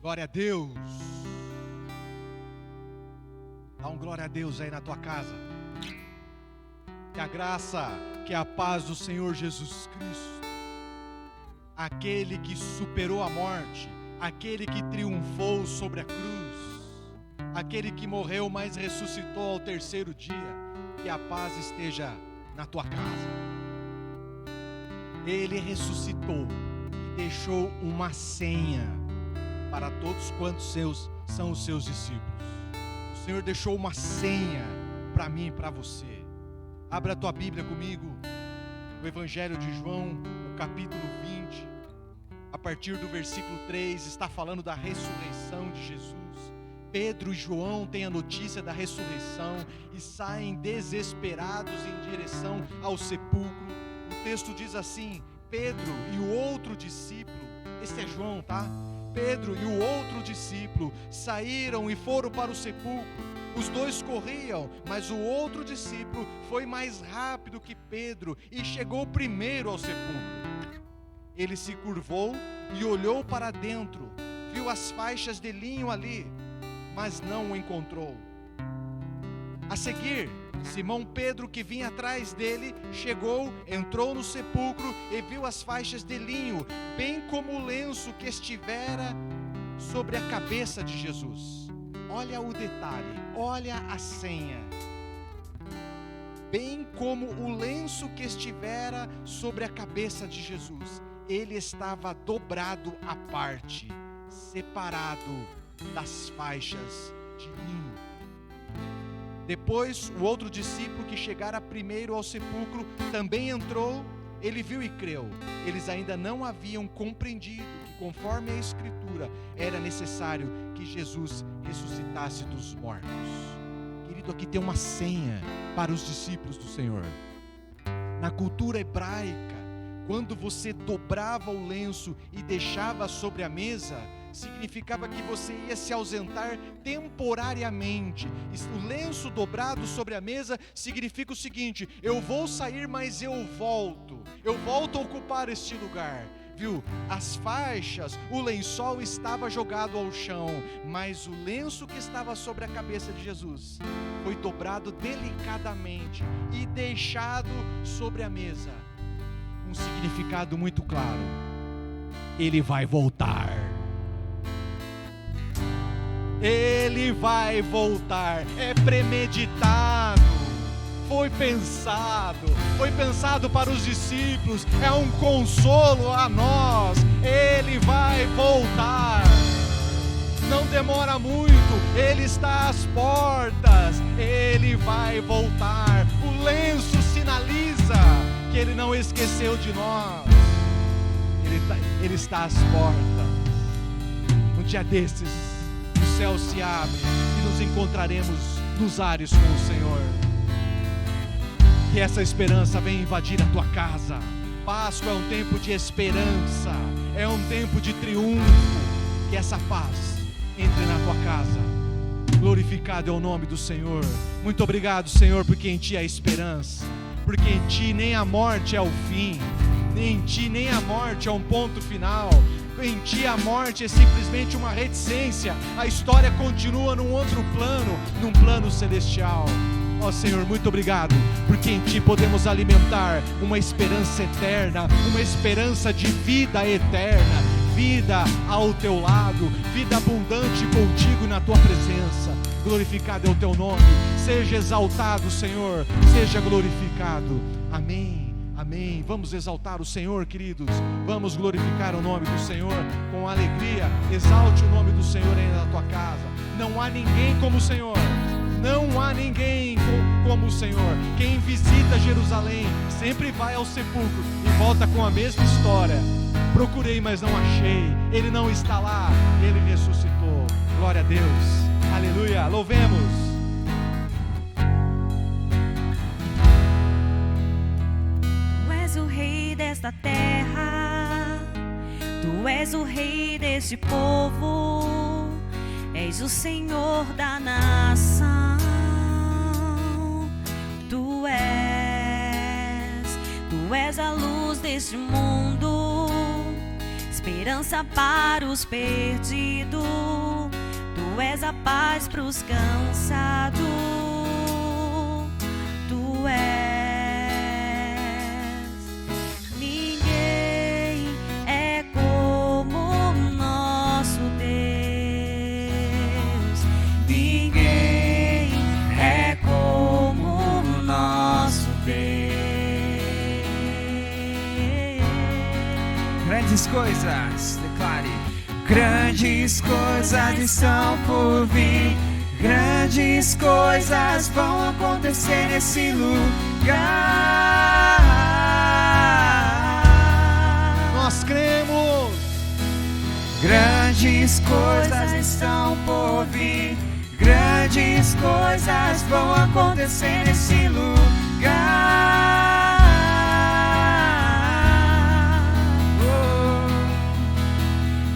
Glória a Deus. Dá um glória a Deus aí na tua casa. Que a graça, que a paz do Senhor Jesus Cristo, aquele que superou a morte, aquele que triunfou sobre a cruz, aquele que morreu, mas ressuscitou ao terceiro dia, que a paz esteja na tua casa. Ele ressuscitou e deixou uma senha para todos quantos são os seus discípulos. O Senhor deixou uma senha para mim e para você. Abra a tua Bíblia comigo, o Evangelho de João, o capítulo 20, a partir do versículo 3, está falando da ressurreição de Jesus. Pedro e João têm a notícia da ressurreição e saem desesperados em direção ao sepulcro. O texto diz assim: Pedro e o outro discípulo, esse é João, tá? Pedro e o outro discípulo saíram e foram para o sepulcro. Os dois corriam, mas o outro discípulo foi mais rápido que Pedro e chegou primeiro ao sepulcro. Ele se curvou e olhou para dentro, viu as faixas de linho ali, mas não o encontrou. A seguir, Simão Pedro, que vinha atrás dele, chegou, entrou no sepulcro e viu as faixas de linho, bem como o lenço que estivera sobre a cabeça de Jesus. Olha o detalhe, olha a senha. Bem como o lenço que estivera sobre a cabeça de Jesus, ele estava dobrado à parte, separado das faixas de linho. Depois, o outro discípulo que chegara primeiro ao sepulcro também entrou. Ele viu e creu. Eles ainda não haviam compreendido que, conforme a Escritura, era necessário que Jesus ressuscitasse dos mortos. Querido, aqui tem uma senha para os discípulos do Senhor. Na cultura hebraica, quando você dobrava o lenço e deixava sobre a mesa, significava que você ia se ausentar temporariamente. O lenço dobrado sobre a mesa significa o seguinte: eu vou sair, mas eu volto a ocupar este lugar. Viu? As faixas, o lençol estava jogado ao chão, mas o lenço que estava sobre a cabeça de Jesus foi dobrado delicadamente e deixado sobre a mesa. Um significado muito claro: ele vai voltar. Ele vai voltar. É premeditado, foi pensado para os discípulos, é um consolo a nós. Ele vai voltar, não demora muito, ele está às portas, ele vai voltar. O lenço sinaliza que ele não esqueceu de nós, ele está às portas. Um dia desses, o céu se abre e nos encontraremos nos ares com o Senhor. Que essa esperança venha invadir a tua casa. Páscoa é um tempo de esperança, é um tempo de triunfo. Que essa paz entre na tua casa. Glorificado é o nome do Senhor. Muito obrigado, Senhor, porque em Ti há esperança, porque em Ti nem a morte é o fim, nem em Ti nem a morte é um ponto final. Em Ti a morte é simplesmente uma reticência. A história continua num outro plano, num plano celestial. Ó Senhor, muito obrigado, porque em Ti podemos alimentar uma esperança eterna, uma esperança de vida eterna, vida ao Teu lado, vida abundante contigo na Tua presença. Glorificado é o Teu nome, seja exaltado, Senhor, seja glorificado. Amém. Amém. Vamos exaltar o Senhor, queridos. Vamos glorificar o nome do Senhor com alegria. Exalte o nome do Senhor aí na tua casa. Não há ninguém como o Senhor. Não há ninguém como o Senhor. Quem visita Jerusalém sempre vai ao sepulcro e volta com a mesma história. Procurei, mas não achei. Ele não está lá. Ele ressuscitou. Glória a Deus. Aleluia. Louvemos. O rei desta terra, Tu és o rei deste povo, és o Senhor da nação. Tu és a luz deste mundo, esperança para os perdidos. Tu és a paz para os cansados. Tu és. Ninguém é como o nosso Deus. Ninguém é como o nosso Deus. Grandes coisas, declare. Grandes coisas estão por vir. Grandes coisas vão acontecer nesse lugar. Nós cremos. Grandes coisas estão por vir. Grandes coisas vão acontecer nesse lugar.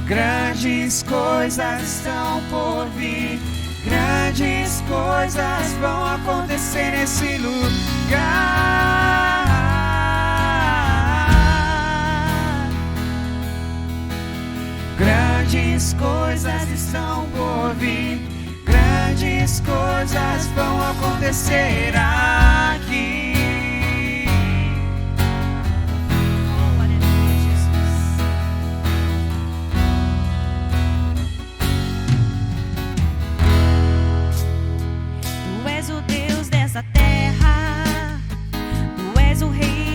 Grandes coisas estão por vir. Grandes coisas vão acontecer nesse lugar. Grandes coisas estão por vir. Grandes coisas vão acontecer aqui.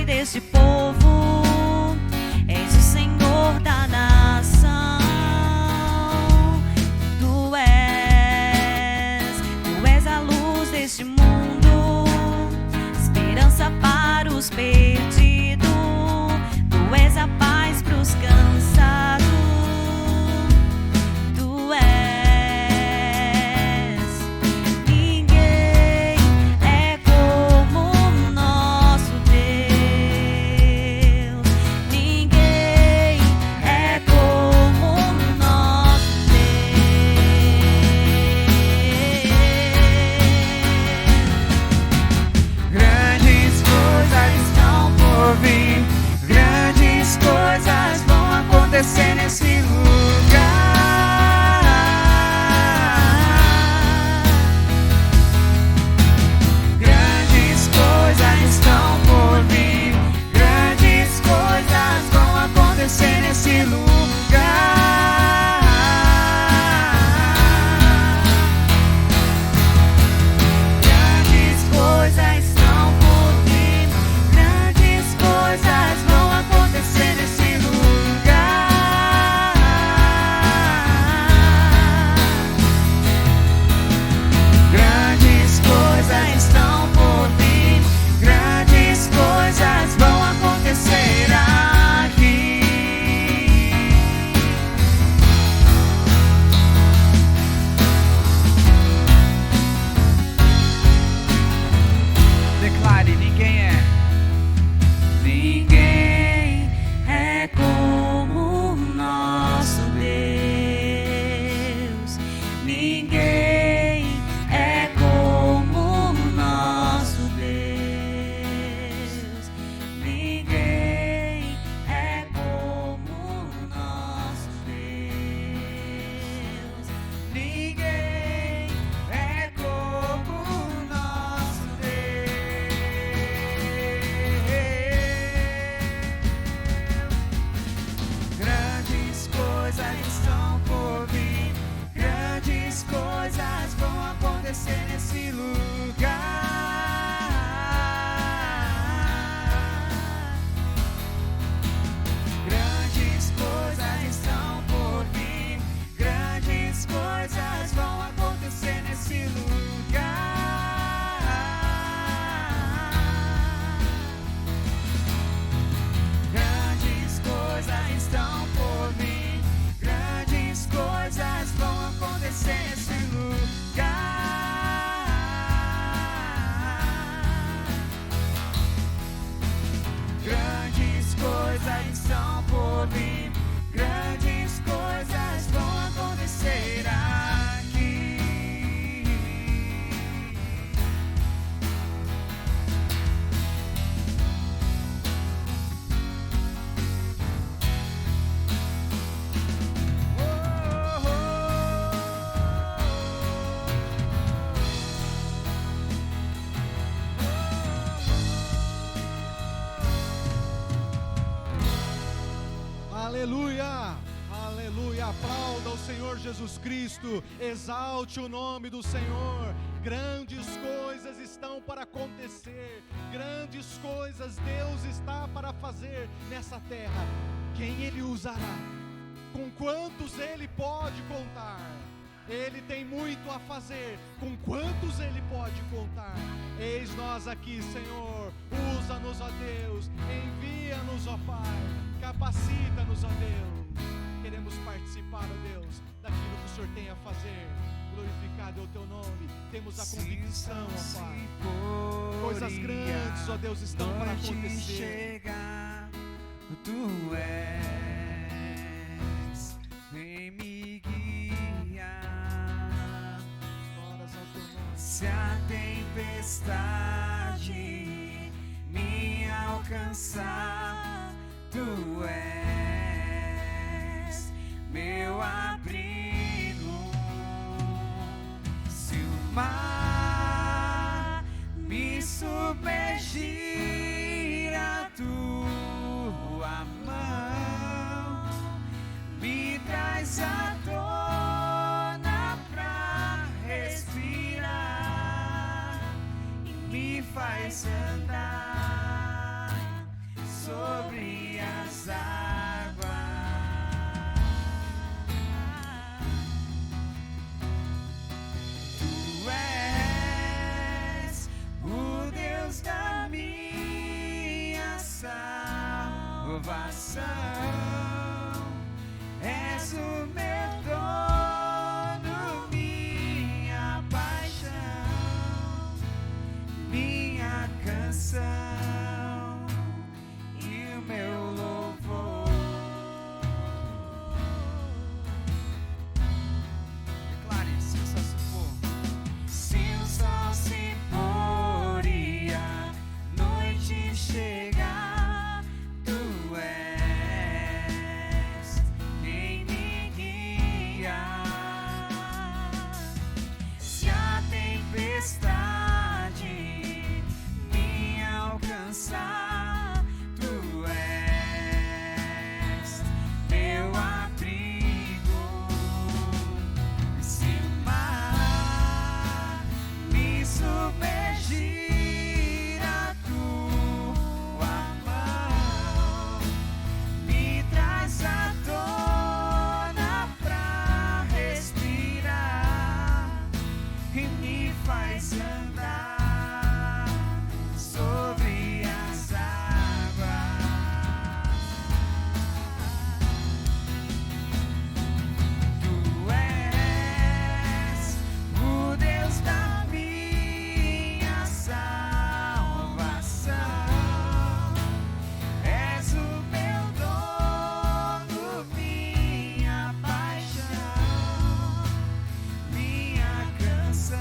Deste povo, és o Senhor da nação. Tu és a luz deste mundo, esperança para os perdidos. Tu és a paz para os cansados. Tu és. Ninguém é como o nosso Deus. Grandes coisas vão acontecer nesse lugar. Grandes coisas estão por vir. Grandes coisas vão acontecer nesse lugar. Grandes coisas estão por vir. Grandes coisas vão acontecer nesse lugar. Grandes coisas estão por vir. Grandes coisas vão acontecer aqui. Declare, ninguém é. Ninguém é como o nosso Deus. Ninguém é como o nosso Deus. Ninguém é como o nosso Deus. Ninguém é como o nosso Deus. Grandes coisas estão por vir. Grandes coisas vão acontecer nesse lugar. Grandes coisas estão por vir. Grandes coisas vão acontecer nesse lugar. Grandes coisas estão por vir. Grandes coisas vão acontecer nesse lugar. Senhor Jesus Cristo, exalte o nome do Senhor. Grandes coisas estão para acontecer, grandes coisas Deus está para fazer nessa terra. Quem Ele usará? Com quantos Ele pode contar? Ele tem muito a fazer, com quantos Ele pode contar? Eis nós aqui, Senhor, usa-nos, ó Deus, envia-nos, ó Pai, capacita-nos, ó Deus. Queremos participar, ó Deus, daquilo que o Senhor tem a fazer. Glorificado é o Teu nome, temos a convicção, ó Pai. Coisas grandes, ó Deus, estão para acontecer. Chegar, Tu és, vem me guiar. Se a tempestade me alcançar, Tu és meu abrigo. Se o mar me submergir, a Tua mão me traz à tona pra respirar e me faz andar sobre as águas. Tu és o Deus da minha salvação, és o meu dono, minha paixão, minha canção e o meu louvor. Declare, se o sol se for, se o sol se pôr e a noite chegar, Tu és quem me guia. Se a tempestade me alcançar, Tu és meu abrigo. Se o mar me submergir, a Tua mão me traz à tona pra respirar e me faz andar sobre as águas. Tu és o Deus da minha salvação, és o meu dono, minha paixão, minha canção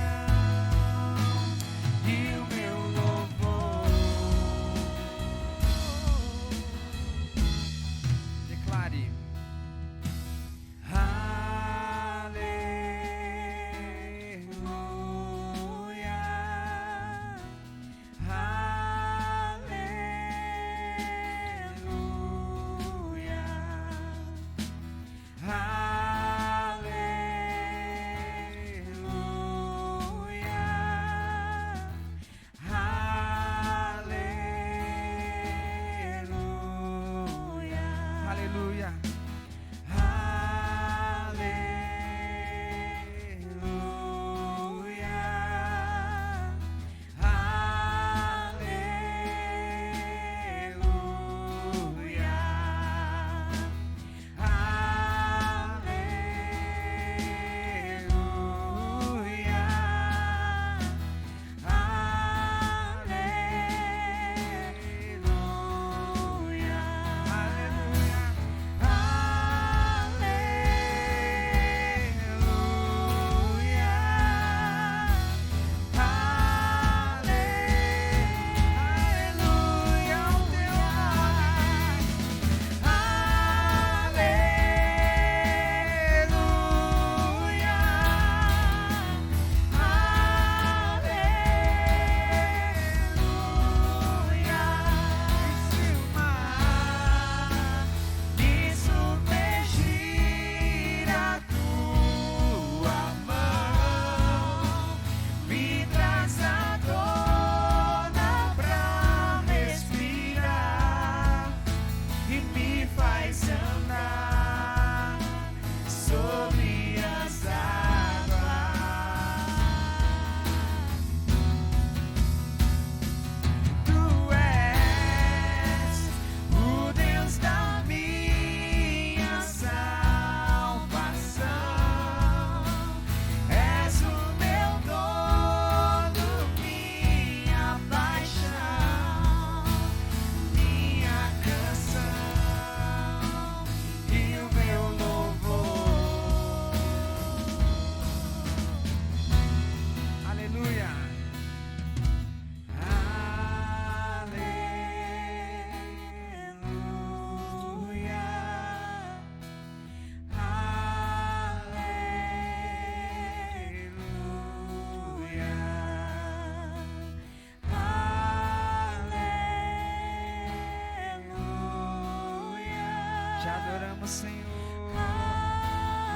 adoramos, Senhor.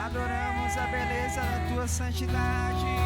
Adoramos a beleza da tua santidade.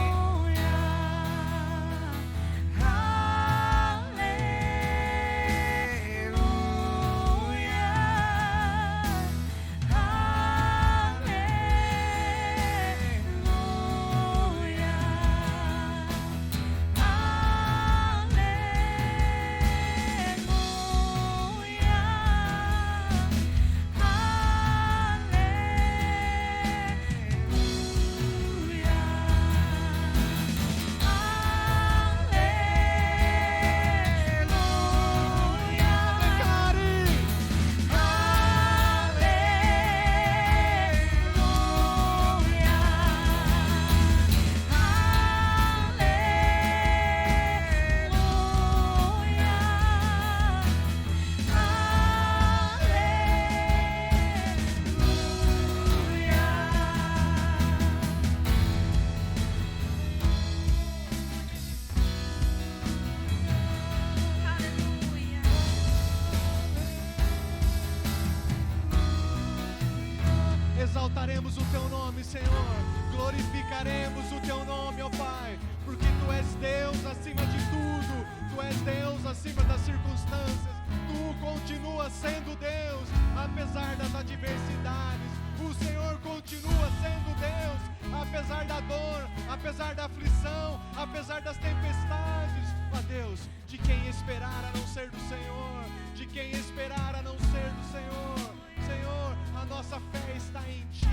Exaltaremos o teu nome, Senhor. Glorificaremos o teu nome, ó Pai, porque tu és Deus acima de tudo. Tu és Deus acima das circunstâncias. Tu continuas sendo Deus, apesar das adversidades. O Senhor continua sendo Deus, apesar da dor, apesar da aflição, apesar das tempestades. Ó Deus, de quem esperar a não ser do Senhor? De quem esperar a não ser do Senhor? Senhor, a nossa fé está em Ti.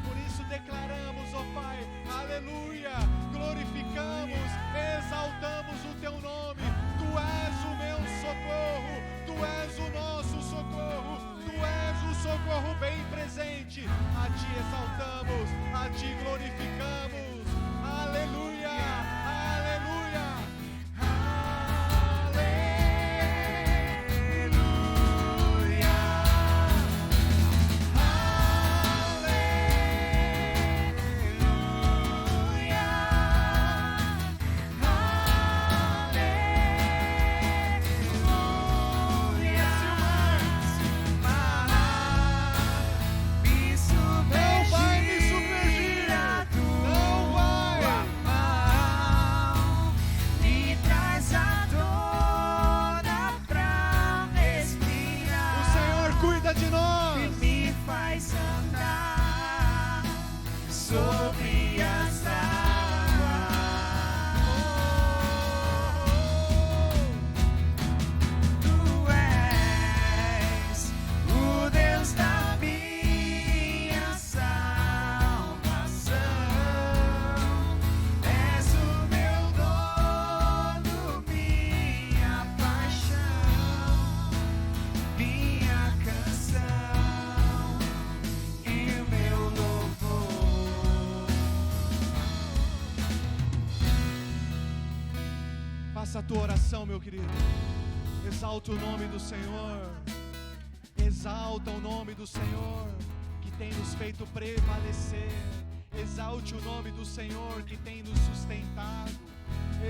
Por isso declaramos, ó Pai, aleluia, glorificamos, exaltamos o Teu nome. Tu és o meu socorro, Tu és o nosso socorro, Tu és o socorro bem presente. A Ti exaltamos, a Ti glorificamos, aleluia, aleluia. Faça a tua oração, meu querido. Exalta o nome do Senhor. Exalta o nome do Senhor, que tem nos feito prevalecer. Exalte o nome do Senhor, que tem nos sustentado.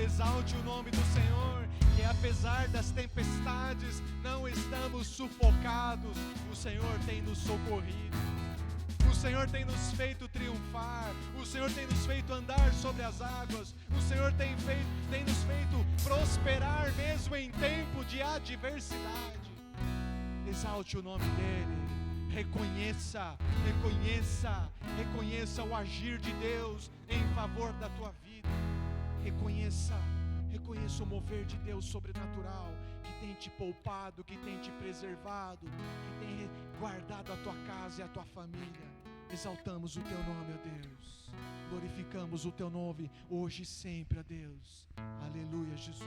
Exalte o nome do Senhor, que apesar das tempestades não estamos sufocados. O Senhor tem nos socorrido. O Senhor tem nos feito triunfar. O Senhor tem nos feito andar sobre as águas. O Senhor tem nos feito prosperar mesmo em tempo de adversidade. Exalte o nome dEle. Reconheça o agir de Deus em favor da tua vida. Reconheça o mover de Deus sobrenatural, que tem te poupado, que tem te preservado, que tem guardado a tua casa e a tua família. Exaltamos o teu nome, ó Deus. Glorificamos o teu nome hoje e sempre, ó Deus. Aleluia, Jesus.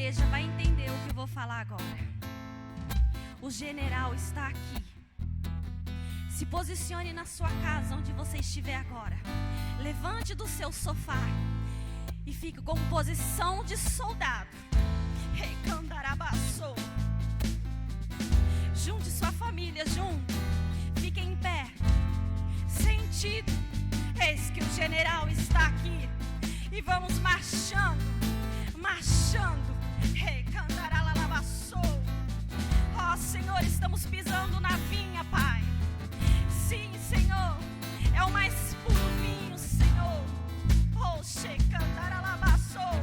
igreja vai entender o que eu vou falar agora. O general está aqui. Se posicione na sua casa, onde você estiver agora. Levante do seu sofá e fique com posição de soldado. Recandarabaçou. Junte sua família junto. Fique em pé. Sentido. Eis que o general está aqui. E vamos marchando. Marchando. Recandaralabaçou. Ó Senhor, estamos pisando na vinha, Pai. Sim, Senhor. É o mais puro vinho, Senhor. Oh, Shekandaralabaçou.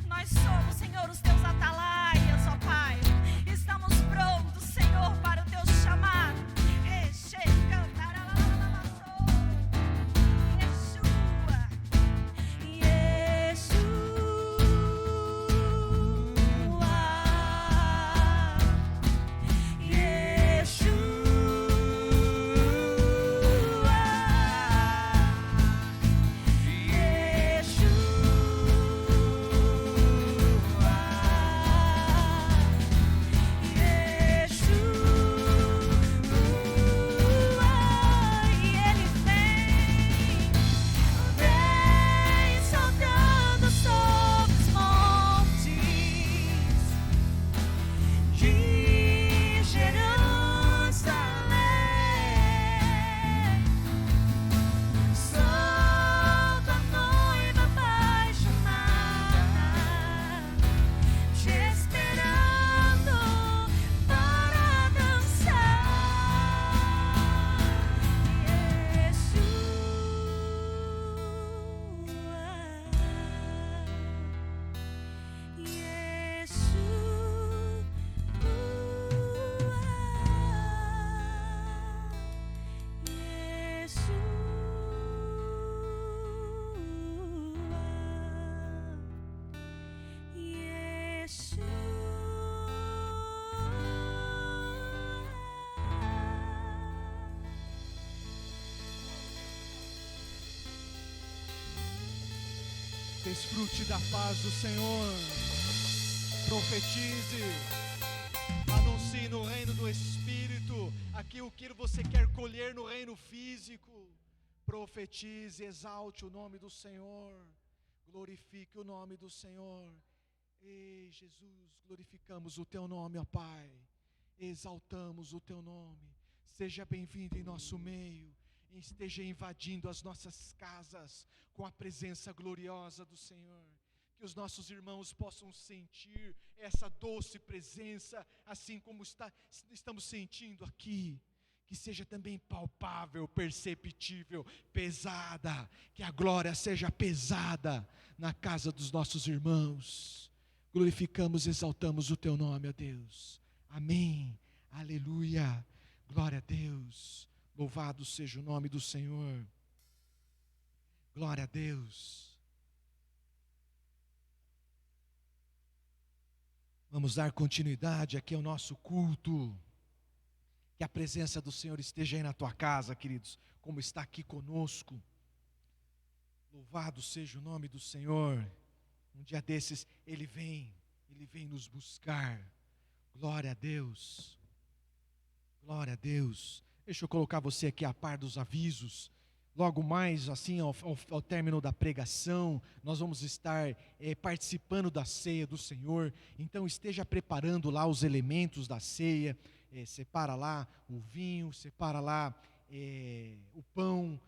Nós somos, Senhor, os teus atalaias, ó Pai. Estamos prontos, Senhor, para o teu chamado. Shekandaralabaçou. Yeshua. Desfrute da paz do Senhor. Profetize. Anuncie no reino do Espírito aquilo que você quer colher no reino físico. Profetize, exalte o nome do Senhor. Glorifique o nome do Senhor. Ei, Jesus, glorificamos o Teu nome, ó Pai. Exaltamos o Teu nome. Seja bem-vindo em nosso meio. Esteja invadindo as nossas casas com a presença gloriosa do Senhor. Que os nossos irmãos possam sentir essa doce presença, assim como estamos sentindo aqui. Que seja também palpável, perceptível, pesada. Que a glória seja pesada na casa dos nossos irmãos. Glorificamos, exaltamos o Teu nome, ó Deus. Amém. Aleluia. Glória a Deus. Louvado seja o nome do Senhor. Glória a Deus. Vamos dar continuidade aqui ao nosso culto. Que a presença do Senhor esteja aí na tua casa, queridos, como está aqui conosco. Louvado seja o nome do Senhor. Um dia desses, Ele vem nos buscar. Glória a Deus. Glória a Deus. Deixa eu colocar você aqui a par dos avisos. Logo mais, assim, ao término da pregação, nós vamos estar participando da ceia do Senhor. Então esteja preparando lá os elementos da ceia. Separa lá o vinho, separa lá o pão,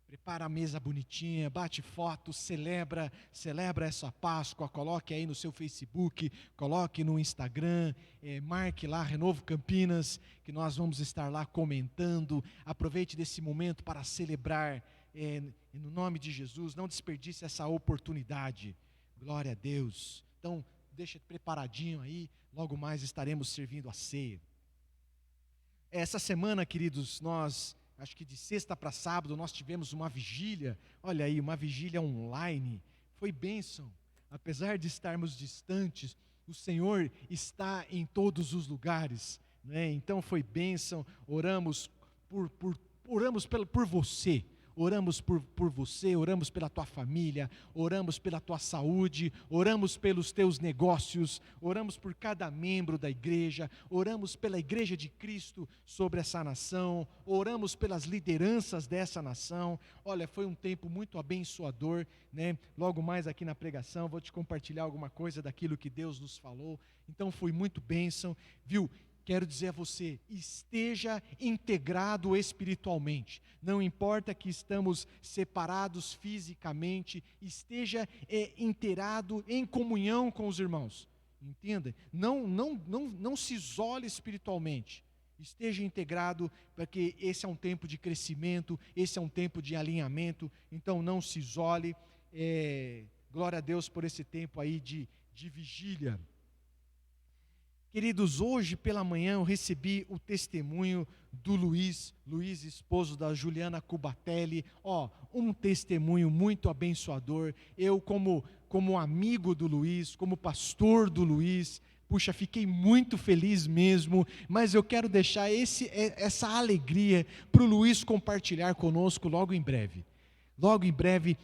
prepara a mesa bonitinha, bate foto, celebra essa Páscoa, coloque aí no seu Facebook, coloque no Instagram, marque lá Renovo Campinas, que nós vamos estar lá comentando. Aproveite desse momento para celebrar, no nome de Jesus, não desperdice essa oportunidade. Glória a Deus. Então, deixa preparadinho aí, logo mais estaremos servindo a ceia. Essa semana, queridos, acho que de sexta para sábado, nós tivemos uma vigília, olha aí, uma vigília online, foi bênção. Apesar de estarmos distantes, o Senhor está em todos os lugares, né? Então foi bênção. Oramos por você. Oramos por você, oramos pela tua família, oramos pela tua saúde, oramos pelos teus negócios, oramos por cada membro da igreja, oramos pela igreja de Cristo sobre essa nação, oramos pelas lideranças dessa nação. Olha, foi um tempo muito abençoador, né? Logo mais aqui na pregação, vou te compartilhar alguma coisa daquilo que Deus nos falou. Então foi muito bênção, viu? Quero dizer a você, esteja integrado espiritualmente. Não importa que estamos separados fisicamente, esteja inteirado em comunhão com os irmãos. Entenda? Não se isole espiritualmente. Esteja integrado, porque esse é um tempo de crescimento, esse é um tempo de alinhamento. Então não se isole. Glória a Deus por esse tempo aí de vigília. Queridos, hoje pela manhã eu recebi o testemunho do Luiz, esposo da Juliana Cubatelli. Um testemunho muito abençoador. Eu, como amigo do Luiz, como pastor do Luiz, puxa, fiquei muito feliz mesmo, mas eu quero deixar essa alegria para o Luiz compartilhar conosco logo em breve. Logo em breve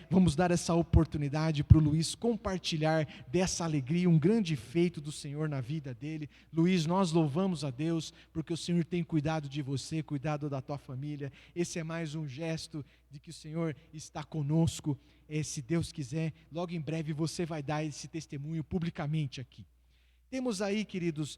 vamos dar essa oportunidade para o Luiz compartilhar dessa alegria, um grande feito do Senhor na vida dele. Luiz, nós louvamos a Deus, porque o Senhor tem cuidado de você, cuidado da tua família. Esse é mais um gesto de que o Senhor está conosco. Se Deus quiser, logo em breve você vai dar esse testemunho publicamente aqui. Temos aí, queridos,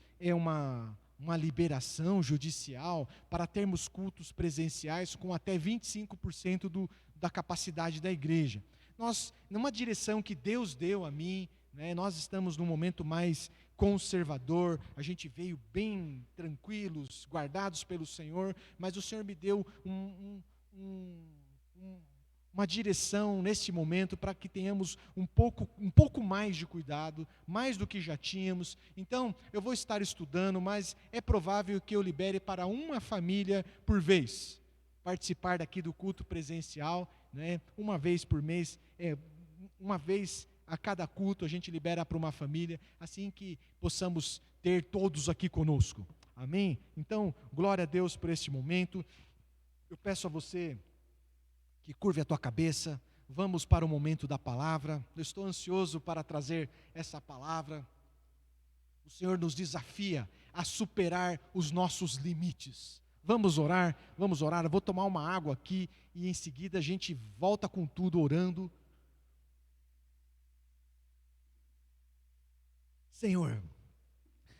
uma liberação judicial para termos cultos presenciais com até 25% da capacidade da igreja. Nós, numa direção que Deus deu a mim, né, nós estamos num momento mais conservador, a gente veio bem tranquilos, guardados pelo Senhor, mas o Senhor me deu uma direção neste momento para que tenhamos um pouco mais de cuidado, mais do que já tínhamos. Então, eu vou estar estudando, mas é provável que eu libere para uma família por vez, participar daqui do culto presencial, né? Uma vez por mês, uma vez a cada culto a gente libera para uma família, assim que possamos ter todos aqui conosco. Amém? Então, glória a Deus por este momento. Eu peço a você que curve a tua cabeça, vamos para o momento da palavra. Eu estou ansioso para trazer essa palavra. O Senhor nos desafia a superar os nossos limites. Vamos orar, vamos orar. Eu vou tomar uma água aqui e em seguida a gente volta com tudo orando. Senhor,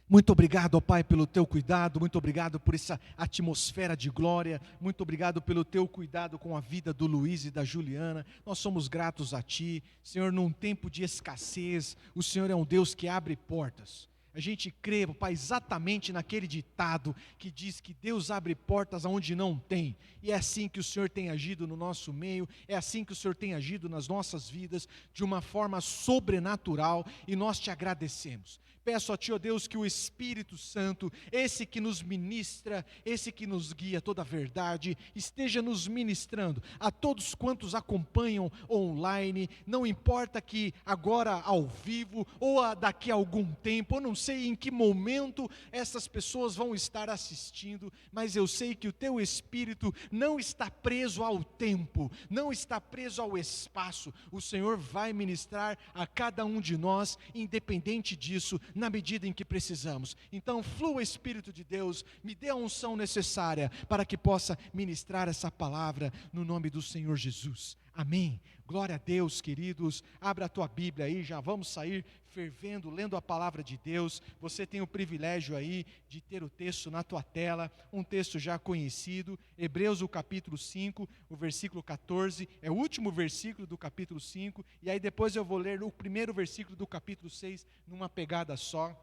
muito obrigado, ó Pai, pelo teu cuidado, muito obrigado por essa atmosfera de glória, muito obrigado pelo teu cuidado com a vida do Luiz e da Juliana. Nós somos gratos a Ti, Senhor, num tempo de escassez, o Senhor é um Deus que abre portas. A gente crê, Pai, exatamente naquele ditado que diz que Deus abre portas aonde não tem. E é assim que o Senhor tem agido no nosso meio, é assim que o Senhor tem agido nas nossas vidas, de uma forma sobrenatural, e nós te agradecemos. Peço a Ti, ó Deus, que o Espírito Santo, esse que nos ministra, esse que nos guia a toda a verdade, esteja nos ministrando a todos quantos acompanham online, não importa que agora ao vivo, ou daqui a algum tempo, eu não sei em que momento essas pessoas vão estar assistindo, mas eu sei que o Teu Espírito não está preso ao tempo, não está preso ao espaço. O Senhor vai ministrar a cada um de nós, independente disso, na medida em que precisamos. Então flua, Espírito de Deus, me dê a unção necessária para que possa ministrar essa palavra no nome do Senhor Jesus. Amém. Glória a Deus, queridos. Abra a tua Bíblia aí, já vamos sair fervendo, lendo a palavra de Deus. Você tem o privilégio aí de ter o texto na tua tela, um texto já conhecido, Hebreus o capítulo 5, o versículo 14, é o último versículo do capítulo 5, e aí depois eu vou ler o primeiro versículo do capítulo 6, numa pegada só.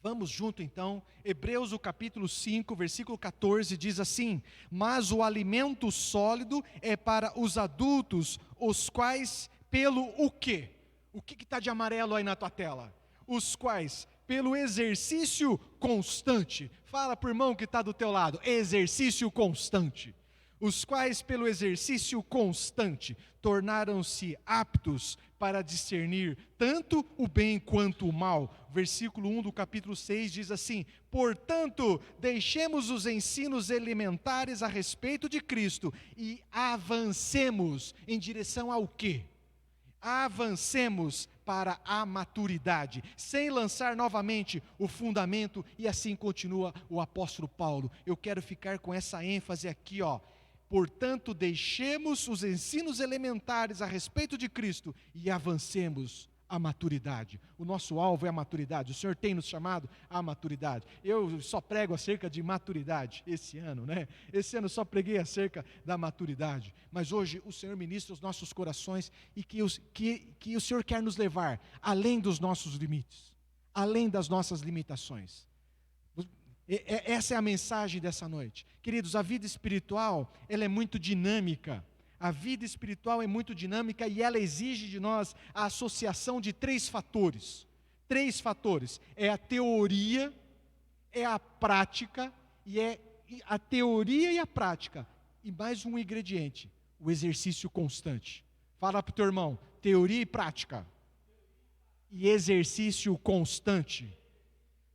Vamos junto então, Hebreus o capítulo 5, versículo 14, diz assim: mas o alimento sólido é para os adultos, os quais pelo o quê? O que está de amarelo aí na tua tela? Os quais pelo exercício constante, fala para o irmão que está do teu lado, exercício constante. Os quais pelo exercício constante tornaram-se aptos para discernir tanto o bem quanto o mal. Versículo 1 do capítulo 6 diz assim: portanto, deixemos os ensinos elementares a respeito de Cristo e avancemos em direção ao quê? Avancemos para a maturidade, sem lançar novamente o fundamento, e assim continua o apóstolo Paulo. Eu quero ficar com essa ênfase aqui, ó. Portanto, deixemos os ensinos elementares a respeito de Cristo e avancemos à maturidade. O nosso alvo é a maturidade. O Senhor tem nos chamado à maturidade. Eu só prego acerca de maturidade esse ano, né? Esse ano só preguei acerca da maturidade. Mas hoje o Senhor ministra os nossos corações e que o Senhor quer nos levar além dos nossos limites, além das nossas limitações. Essa é a mensagem dessa noite. Queridos, a vida espiritual, ela é muito dinâmica. A vida espiritual é muito dinâmica e ela exige de nós a associação de três fatores. Três fatores. É a teoria, é a prática, a teoria e a prática. E mais um ingrediente, o exercício constante. Fala para o teu irmão, teoria e prática. E exercício constante.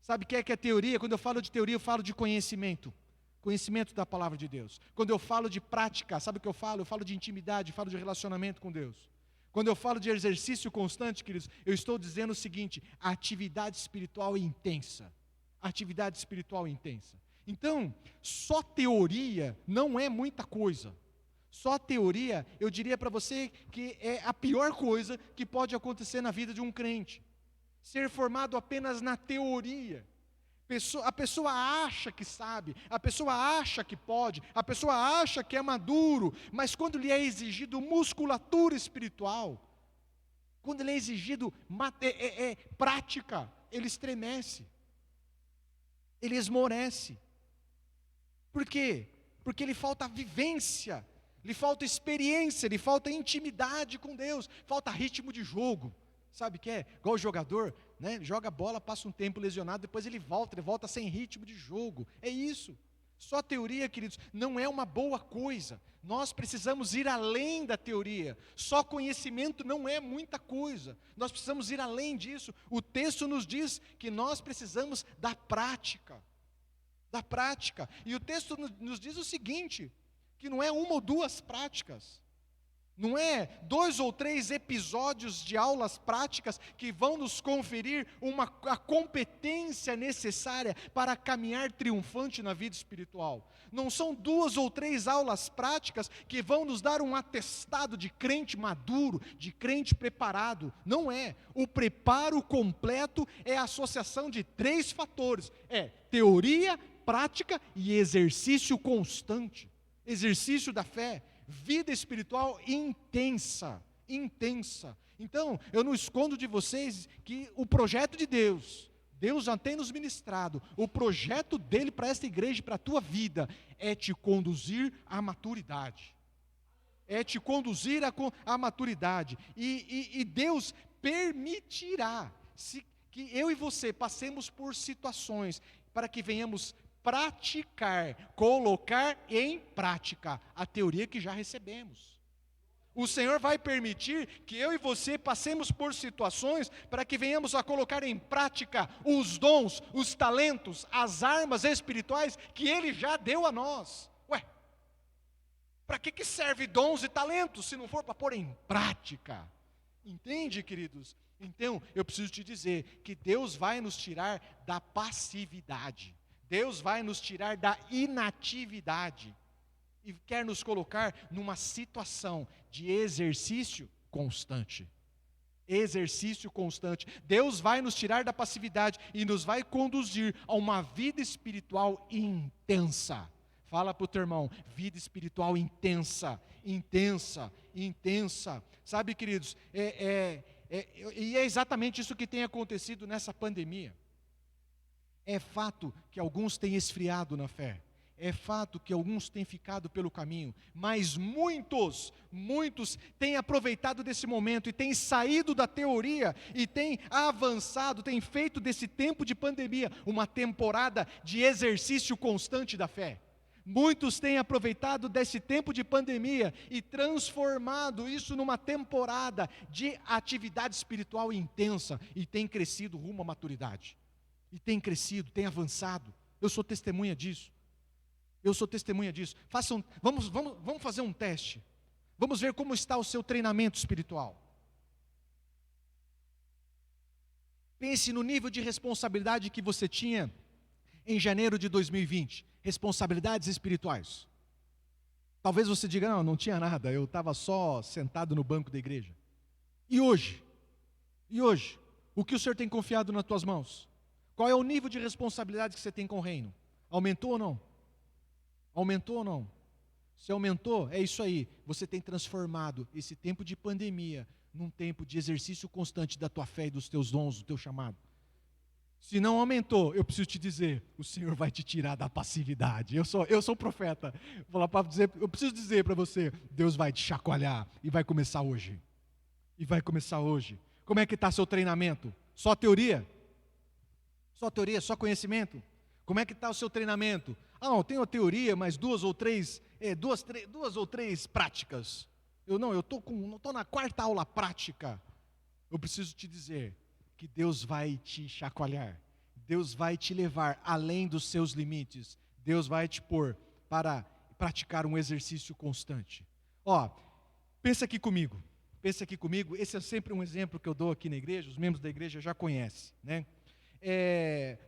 Sabe o que é teoria? Quando eu falo de teoria, eu falo de conhecimento. Conhecimento da palavra de Deus. Quando eu falo de prática, sabe o que eu falo? Eu falo de intimidade, falo de relacionamento com Deus. Quando eu falo de exercício constante, queridos, eu estou dizendo o seguinte: a atividade espiritual é intensa. A atividade espiritual é intensa. Então, só teoria não é muita coisa. Só teoria, eu diria para você que é a pior coisa que pode acontecer na vida de um crente. Ser formado apenas na teoria. A pessoa acha que sabe, a pessoa acha que pode, a pessoa acha que é maduro, mas quando lhe é exigido musculatura espiritual, quando lhe é exigido prática, ele estremece, ele esmorece. Por quê? Porque lhe falta vivência, lhe falta experiência, lhe falta intimidade com Deus, falta ritmo de jogo. Sabe o que é? Igual o jogador, né? Joga bola, passa um tempo lesionado, depois ele volta sem ritmo de jogo. É isso. Só teoria, queridos, não é uma boa coisa. Nós precisamos ir além da teoria. Só conhecimento não é muita coisa. Nós precisamos ir além disso. O texto nos diz que nós precisamos da prática. Da prática. E o texto nos diz o seguinte, que não é uma ou duas práticas. Não é 2 ou 3 episódios de aulas práticas que vão nos conferir a competência necessária para caminhar triunfante na vida espiritual. Não são 2 ou 3 aulas práticas que vão nos dar um atestado de crente maduro, de crente preparado. Não é. O preparo completo é a associação de 3 fatores. É teoria, prática e exercício constante. Exercício da fé. Vida espiritual intensa. Então, eu não escondo de vocês que o projeto de Deus já tem nos ministrado, o projeto dele para esta igreja e para a tua vida, é te conduzir à maturidade. À maturidade. E Deus permitirá que eu e você passemos por situações para que venhamos praticar, colocar em prática a teoria que já recebemos. O Senhor vai permitir que eu e você passemos por situações para que venhamos a colocar em prática os dons, os talentos, as armas espirituais que Ele já deu a nós. Para que serve dons e talentos se não for para pôr em prática? Entende, queridos? Então, eu preciso te dizer que Deus vai nos tirar da passividade. Deus vai nos tirar da inatividade e quer nos colocar numa situação de exercício constante. Exercício constante. Deus vai nos tirar da passividade e nos vai conduzir a uma vida espiritual intensa. Fala para o teu irmão, vida espiritual intensa. Sabe, queridos, e é exatamente isso que tem acontecido nessa pandemia. É fato que alguns têm esfriado na fé. É fato que alguns têm ficado pelo caminho. Mas muitos têm aproveitado desse momento e têm saído da teoria e têm avançado, têm feito desse tempo de pandemia uma temporada de exercício constante da fé. Muitos têm aproveitado desse tempo de pandemia e transformado isso numa temporada de atividade espiritual intensa e têm crescido rumo à maturidade. E tem crescido, tem avançado. Eu sou testemunha disso. Vamos fazer um teste. Vamos ver como está o seu treinamento espiritual. Pense no nível de responsabilidade que você tinha em janeiro de 2020. Responsabilidades espirituais. Talvez você diga, não tinha nada, eu estava só sentado no banco da igreja. E hoje? O que o Senhor tem confiado nas tuas mãos? Qual é o nível de responsabilidade que você tem com o reino? Aumentou ou não? Se aumentou, é isso aí. Você tem transformado esse tempo de pandemia num tempo de exercício constante da tua fé e dos teus dons, do teu chamado. Se não aumentou, eu preciso te dizer, o Senhor vai te tirar da passividade. Eu sou profeta. Eu preciso dizer para você, Deus vai te chacoalhar e vai começar hoje. Como é que está seu treinamento? Só teoria? Só conhecimento? Como é que está o seu treinamento? Não, tenho a teoria, mas 2 ou 3 práticas. Eu estou na 4ª aula prática. Eu preciso te dizer que Deus vai te chacoalhar. Deus vai te levar além dos seus limites. Deus vai te pôr para praticar um exercício constante. Pensa aqui comigo. Esse é sempre um exemplo que eu dou aqui na igreja. Os membros da igreja já conhecem, né?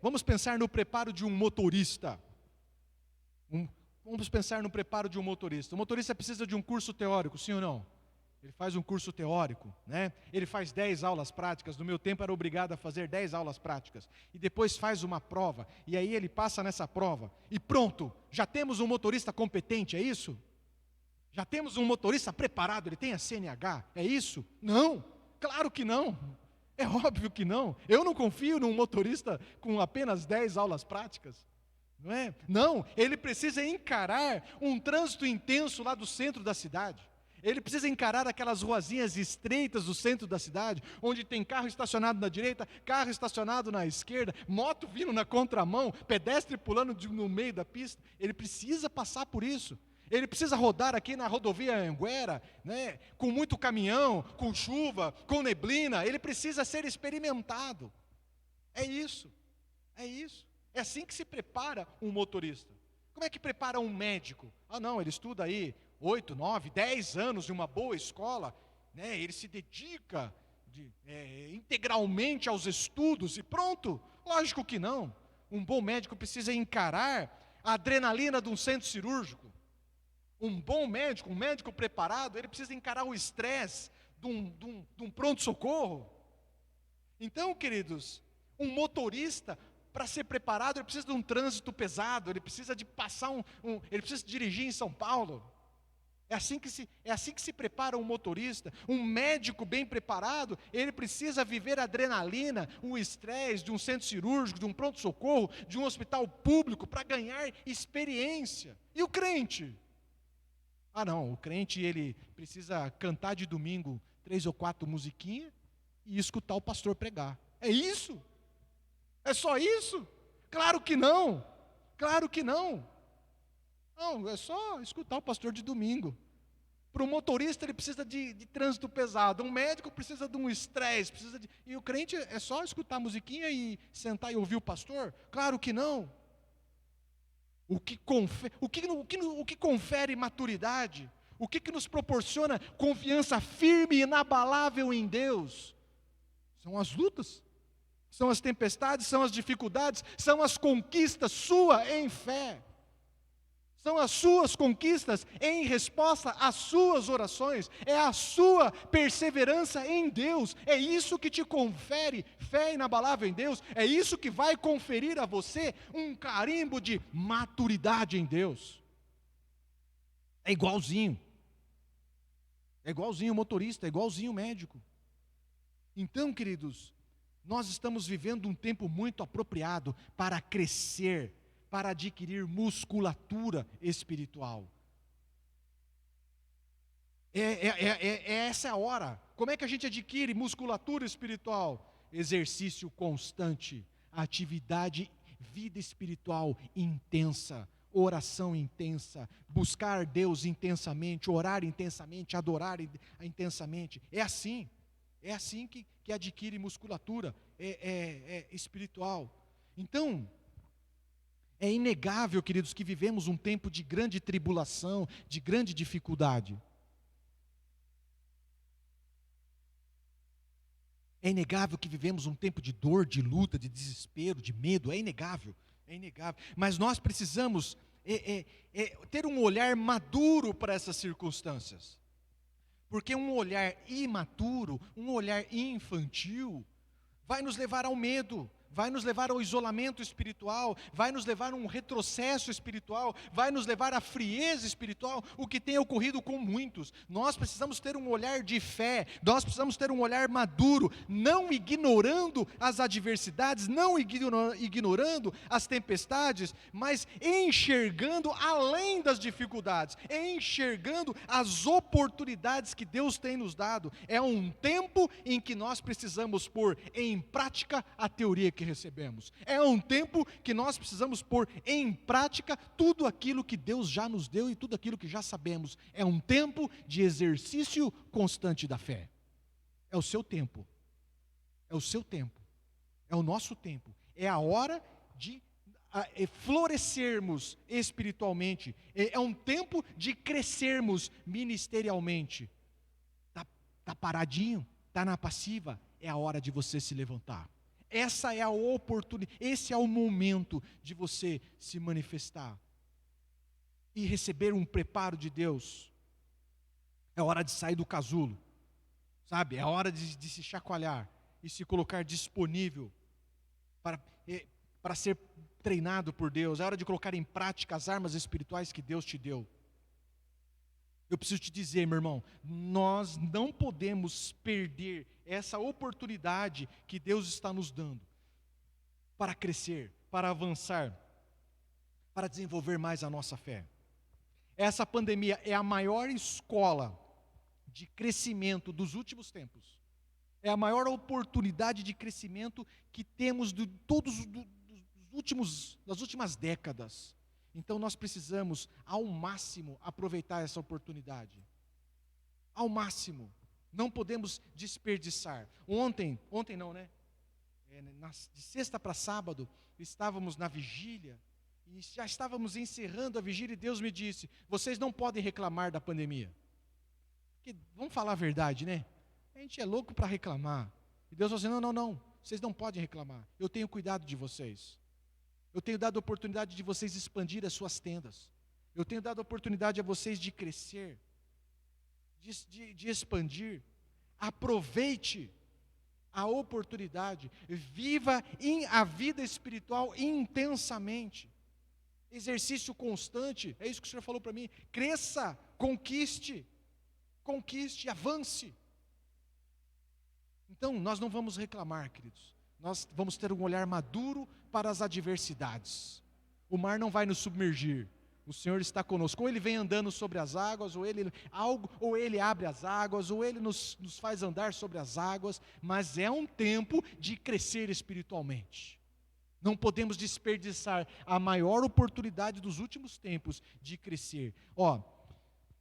Vamos pensar no preparo de um motorista. O motorista precisa de um curso teórico, sim ou não? Ele faz um curso teórico, né? Ele faz 10 aulas práticas. No meu tempo era obrigado a fazer 10 aulas práticas. E depois faz uma prova. E aí ele passa nessa prova. E pronto, já temos um motorista competente, é isso? Já temos um motorista preparado, ele tem a CNH, é isso? Não, claro que não. É óbvio que não. Eu não confio num motorista com apenas 10 aulas práticas. Não é? Não, ele precisa encarar um trânsito intenso lá do centro da cidade. Ele precisa encarar aquelas ruazinhas estreitas do centro da cidade, onde tem carro estacionado na direita, carro estacionado na esquerda, moto vindo na contramão, pedestre pulando no meio da pista. Ele precisa passar por isso. Ele precisa rodar aqui na rodovia Anguera, né, com muito caminhão, com chuva, com neblina. Ele precisa ser experimentado. É isso. É assim que se prepara um motorista. Como é que prepara um médico? Não, ele estuda aí 8, 9, 10 anos de uma boa escola, né, ele se dedica integralmente aos estudos e pronto. Lógico que não. Um bom médico precisa encarar a adrenalina de um centro cirúrgico. Um bom médico, um médico preparado, ele precisa encarar o estresse de um pronto-socorro. Então, queridos, um motorista, para ser preparado, ele precisa de um trânsito pesado, ele precisa de passar ele precisa dirigir em São Paulo. É assim que se prepara um motorista. Um médico bem preparado, ele precisa viver a adrenalina, o estresse de um centro cirúrgico, de um pronto-socorro, de um hospital público, para ganhar experiência. E o crente? Ah não, o crente ele precisa cantar de domingo 3 ou 4 musiquinhas e escutar o pastor pregar. É isso? É só isso? Claro que não. Claro que não. Não, é só escutar o pastor de domingo. Para um motorista ele precisa de trânsito pesado, um médico precisa de um estresse, e o crente é só escutar a musiquinha e sentar e ouvir o pastor? Claro que não. O que confere maturidade, o que nos proporciona confiança firme e inabalável em Deus, são as lutas, são as tempestades, são as dificuldades, são as conquistas suas em fé. São as suas conquistas em resposta às suas orações, é a sua perseverança em Deus, é isso que te confere fé inabalável em Deus, é isso que vai conferir a você um carimbo de maturidade em Deus. É igualzinho o motorista, é igualzinho o médico. Então, queridos, nós estamos vivendo um tempo muito apropriado para crescer, para adquirir musculatura espiritual. Essa é a hora. Como é que a gente adquire musculatura espiritual? Exercício constante, atividade, vida espiritual intensa, oração intensa, buscar Deus intensamente, orar intensamente, adorar intensamente. É assim que adquire musculatura espiritual. Então, é inegável, queridos, que vivemos um tempo de grande tribulação, de grande dificuldade. É inegável que vivemos um tempo de dor, de luta, de desespero, de medo, é inegável. Mas nós precisamos ter um olhar maduro para essas circunstâncias. Porque um olhar imaturo, um olhar infantil, vai nos levar ao medo, vai nos levar ao isolamento espiritual, vai nos levar a um retrocesso espiritual, vai nos levar à frieza espiritual, o que tem ocorrido com muitos. Nós precisamos ter um olhar de fé, nós precisamos ter um olhar maduro, não ignorando as adversidades, não ignorando as tempestades, mas enxergando além das dificuldades, enxergando as oportunidades que Deus tem nos dado. É um tempo em que nós precisamos pôr em prática a teoria que recebemos. É um tempo que nós precisamos pôr em prática tudo aquilo que Deus já nos deu e tudo aquilo que já sabemos. É um tempo de exercício constante da fé. É o seu tempo. É o seu tempo. É o nosso tempo. É a hora de florescermos espiritualmente. É um tempo de crescermos ministerialmente. Tá paradinho? Tá na passiva? É a hora de você se levantar. Essa é a oportunidade, esse é o momento de você se manifestar e receber um preparo de Deus. É hora de sair do casulo, sabe? É hora de se chacoalhar e se colocar disponível para ser treinado por Deus. É hora de colocar em prática as armas espirituais que Deus te deu. Eu preciso te dizer, meu irmão, nós não podemos perder essa oportunidade que Deus está nos dando para crescer, para avançar, para desenvolver mais a nossa fé. Essa pandemia é a maior escola de crescimento dos últimos tempos. É a maior oportunidade de crescimento que temos das últimas décadas. Então nós precisamos, ao máximo, aproveitar essa oportunidade. Ao máximo. Não podemos desperdiçar. Ontem não, né? De sexta para sábado, estávamos na vigília, e já estávamos encerrando a vigília e Deus me disse, vocês não podem reclamar da pandemia. Porque, vamos falar a verdade, né? A gente é louco para reclamar. E Deus falou assim, não, vocês não podem reclamar. Eu tenho cuidado de vocês. Eu tenho dado a oportunidade de vocês expandir as suas tendas. Eu tenho dado a oportunidade a vocês de crescer, de expandir. Aproveite a oportunidade. Viva a vida espiritual intensamente. Exercício constante, é isso que o Senhor falou para mim. Cresça, conquiste, avance. Então, nós não vamos reclamar, queridos. Nós vamos ter um olhar maduro para as adversidades. O mar não vai nos submergir. O Senhor está conosco. Ou Ele vem andando sobre as águas, ou Ele abre as águas, ou Ele nos faz andar sobre as águas. Mas é um tempo de crescer espiritualmente. Não podemos desperdiçar a maior oportunidade dos últimos tempos de crescer.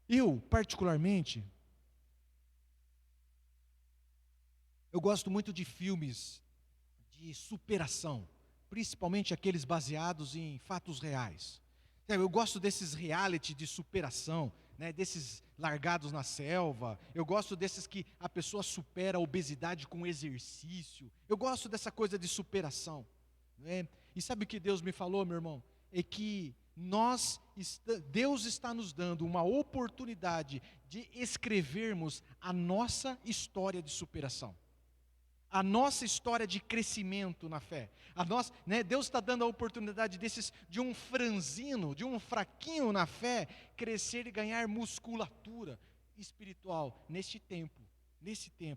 Eu particularmente, eu gosto muito de filmes de superação, principalmente aqueles baseados em fatos reais. Eu gosto desses reality de superação, né, desses largados na selva. Eu gosto desses que a pessoa supera a obesidade com exercício. Eu gosto dessa coisa de superação, né? E sabe o que Deus me falou, meu irmão? É que Deus está nos dando uma oportunidade de escrevermos a nossa história de superação. A nossa história de crescimento na fé. Deus está dando a oportunidade de um franzino, de um fraquinho na fé, crescer e ganhar musculatura espiritual nesse tempo.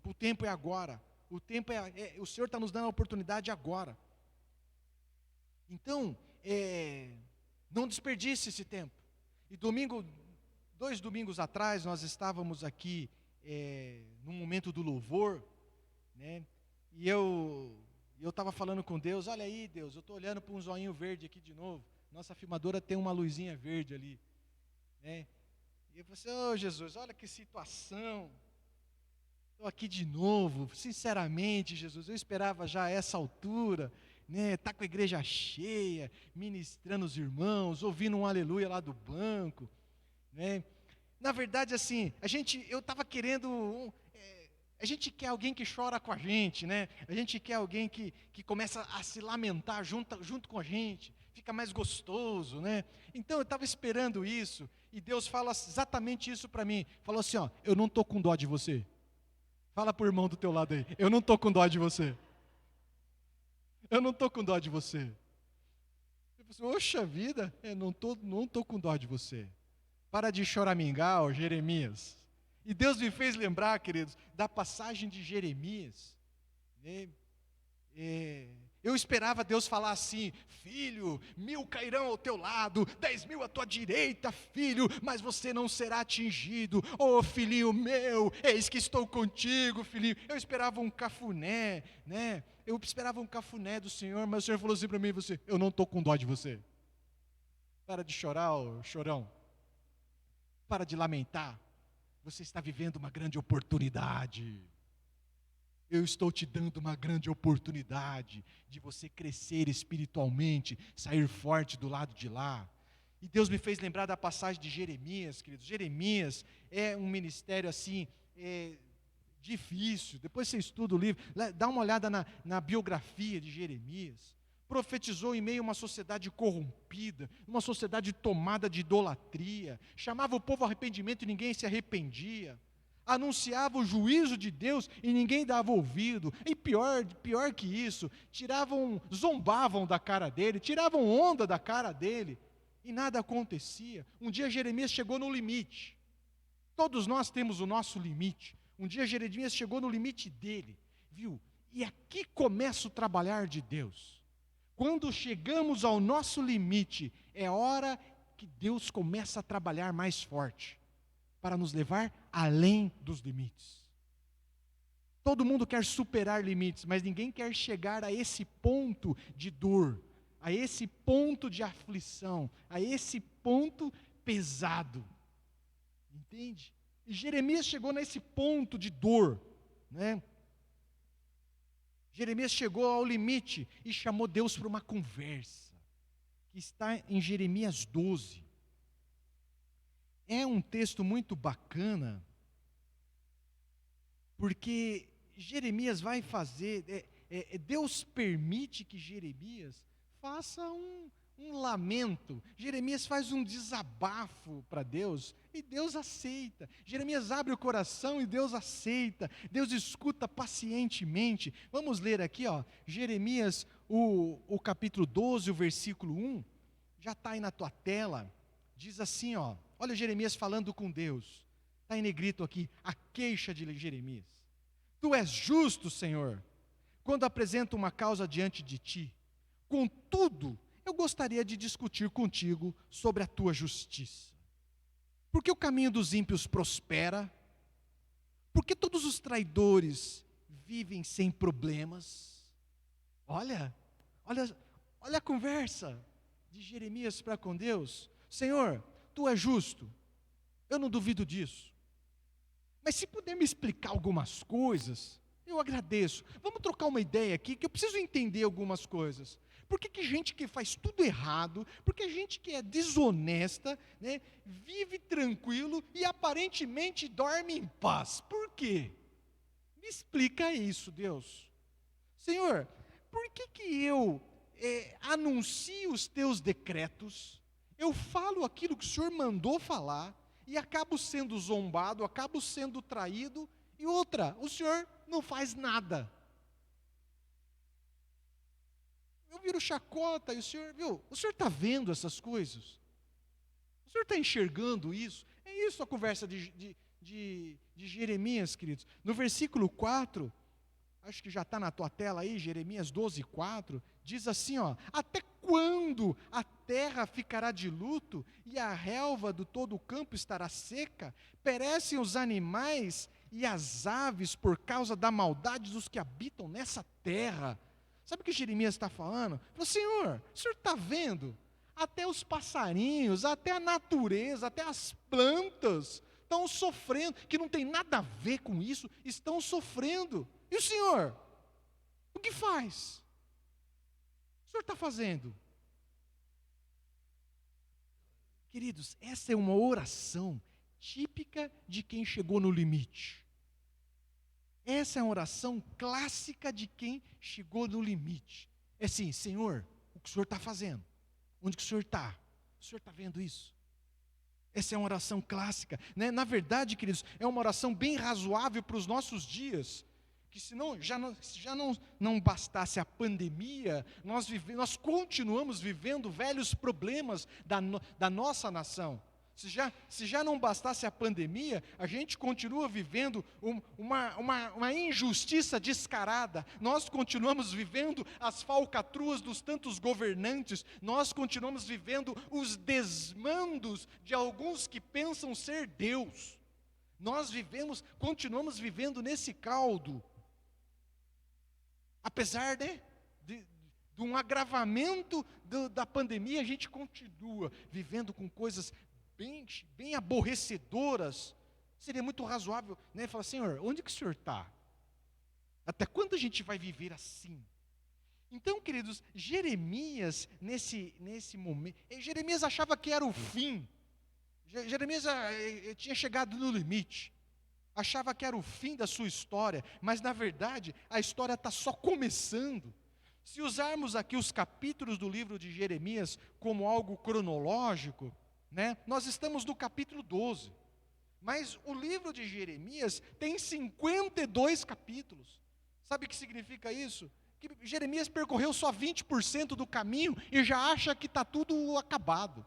O tempo é agora. O Senhor está nos dando a oportunidade agora. Então, não desperdice esse tempo. E 2 domingos atrás, nós estávamos aqui no momento do louvor, né? E eu estava falando com Deus, olha aí Deus, eu estou olhando para um zoinho verde aqui de novo, nossa filmadora tem uma luzinha verde ali, né? E eu falei assim, Jesus, olha que situação, estou aqui de novo, sinceramente Jesus, eu esperava já a essa altura, né, tá com a igreja cheia, ministrando os irmãos, ouvindo um aleluia lá do banco, né? Na verdade assim, eu estava querendo... A gente quer alguém que chora com a gente, né? A gente quer alguém que começa a se lamentar junto com a gente, fica mais gostoso, né? Então eu estava esperando isso, e Deus fala exatamente isso para mim. Falou assim, eu não estou com dó de você. Fala para o irmão do teu lado aí, eu não estou com dó de você. Eu não estou com dó de você. Eu falei, oxa vida, eu não tô com dó de você. Para de choramingar, Jeremias. E Deus me fez lembrar, queridos, da passagem de Jeremias. Eu esperava Deus falar assim, filho, 1000 cairão ao teu lado, 10.000 à tua direita, filho, mas você não será atingido. Filhinho meu, eis que estou contigo, filhinho. Eu esperava um cafuné, né? Eu esperava um cafuné do Senhor, mas o Senhor falou assim para mim, eu não estou com dó de você. Para de chorar, chorão. Para de lamentar. Você está vivendo uma grande oportunidade. Eu estou te dando uma grande oportunidade de você crescer espiritualmente, sair forte do lado de lá. E Deus me fez lembrar da passagem de Jeremias, queridos. Jeremias é um ministério assim, difícil. Depois você estuda o livro, dá uma olhada na biografia de Jeremias. Profetizou em meio a uma sociedade corrompida, uma sociedade tomada de idolatria, chamava o povo ao arrependimento e ninguém se arrependia, anunciava o juízo de Deus e ninguém dava ouvido, e pior que isso, zombavam da cara dele, tiravam onda da cara dele, e nada acontecia. Um dia Jeremias chegou no limite, todos nós temos o nosso limite. Um dia Jeremias chegou no limite dele, viu? E aqui começa o trabalhar de Deus. Quando chegamos ao nosso limite, é hora que Deus começa a trabalhar mais forte, para nos levar além dos limites. Todo mundo quer superar limites, mas ninguém quer chegar a esse ponto de dor, a esse ponto de aflição, a esse ponto pesado. Entende? E Jeremias chegou nesse ponto de dor, né? Jeremias chegou ao limite e chamou Deus para uma conversa. que está em Jeremias 12. É um texto muito bacana, porque Jeremias vai fazer, Deus permite que Jeremias faça um lamento. Jeremias faz um desabafo para Deus e Deus aceita. Jeremias abre o coração e Deus aceita. Deus escuta pacientemente. Vamos ler aqui, Jeremias, o capítulo 12, o versículo 1. Já está aí na tua tela. Diz assim, olha Jeremias falando com Deus. Está em negrito aqui, a queixa de Jeremias. Tu és justo, Senhor, quando apresento uma causa diante de ti. Contudo, eu gostaria de discutir contigo sobre a tua justiça. Porque o caminho dos ímpios prospera? Porque todos os traidores vivem sem problemas? Olha a conversa de Jeremias para com Deus. Senhor, tu és justo, eu não duvido disso. Mas se puder me explicar algumas coisas, eu agradeço. Vamos trocar uma ideia aqui, que eu preciso entender algumas coisas. Por que gente que faz tudo errado, porque gente que é desonesta, né, vive tranquilo e aparentemente dorme em paz? Por quê? Me explica isso, Deus. Senhor, por que eu anuncio os teus decretos, eu falo aquilo que o Senhor mandou falar, e acabo sendo zombado, acabo sendo traído, e outra, o Senhor não faz nada. Eu viro chacota, e o Senhor, viu? O Senhor está vendo essas coisas? O Senhor está enxergando isso? É isso a conversa de Jeremias, queridos. No versículo 4, acho que já está na tua tela aí, Jeremias 12, 4, diz assim, até quando a terra ficará de luto e a relva do todo o campo estará seca? Perecem os animais e as aves por causa da maldade dos que habitam nessa terra. Sabe o que Jeremias está falando? Falou, Senhor, o Senhor está vendo? Até os passarinhos, até a natureza, até as plantas estão sofrendo, que não tem nada a ver com isso, estão sofrendo. E o Senhor, o que faz? O Senhor está fazendo? Queridos, essa é uma oração típica de quem chegou no limite. Essa é uma oração clássica de quem chegou no limite. É assim, Senhor, o que o Senhor está fazendo? Onde que o Senhor está? O Senhor está vendo isso? Essa é uma oração clássica, né? Na verdade, queridos, é uma oração bem razoável para os nossos dias. Que se não bastasse a pandemia, nós continuamos vivendo velhos problemas da nossa nação. Se já não bastasse a pandemia, a gente continua vivendo uma injustiça descarada, nós continuamos vivendo as falcatruas dos tantos governantes, nós continuamos vivendo os desmandos de alguns que pensam ser Deus. Nós continuamos vivendo nesse caldo. Apesar de um agravamento da pandemia, a gente continua vivendo com coisas bem aborrecedoras. Seria muito razoável, né? Falar, Senhor, onde que o Senhor está? Até quando a gente vai viver assim? Então, queridos, Jeremias, nesse momento, Jeremias achava que era o fim. Jeremias tinha chegado no limite. Achava que era o fim da sua história, mas na verdade a história está só começando. Se usarmos aqui os capítulos do livro de Jeremias como algo cronológico, né, nós estamos no capítulo 12, mas o livro de Jeremias tem 52 capítulos. Sabe o que significa isso? Que Jeremias percorreu só 20% do caminho e já acha que está tudo acabado.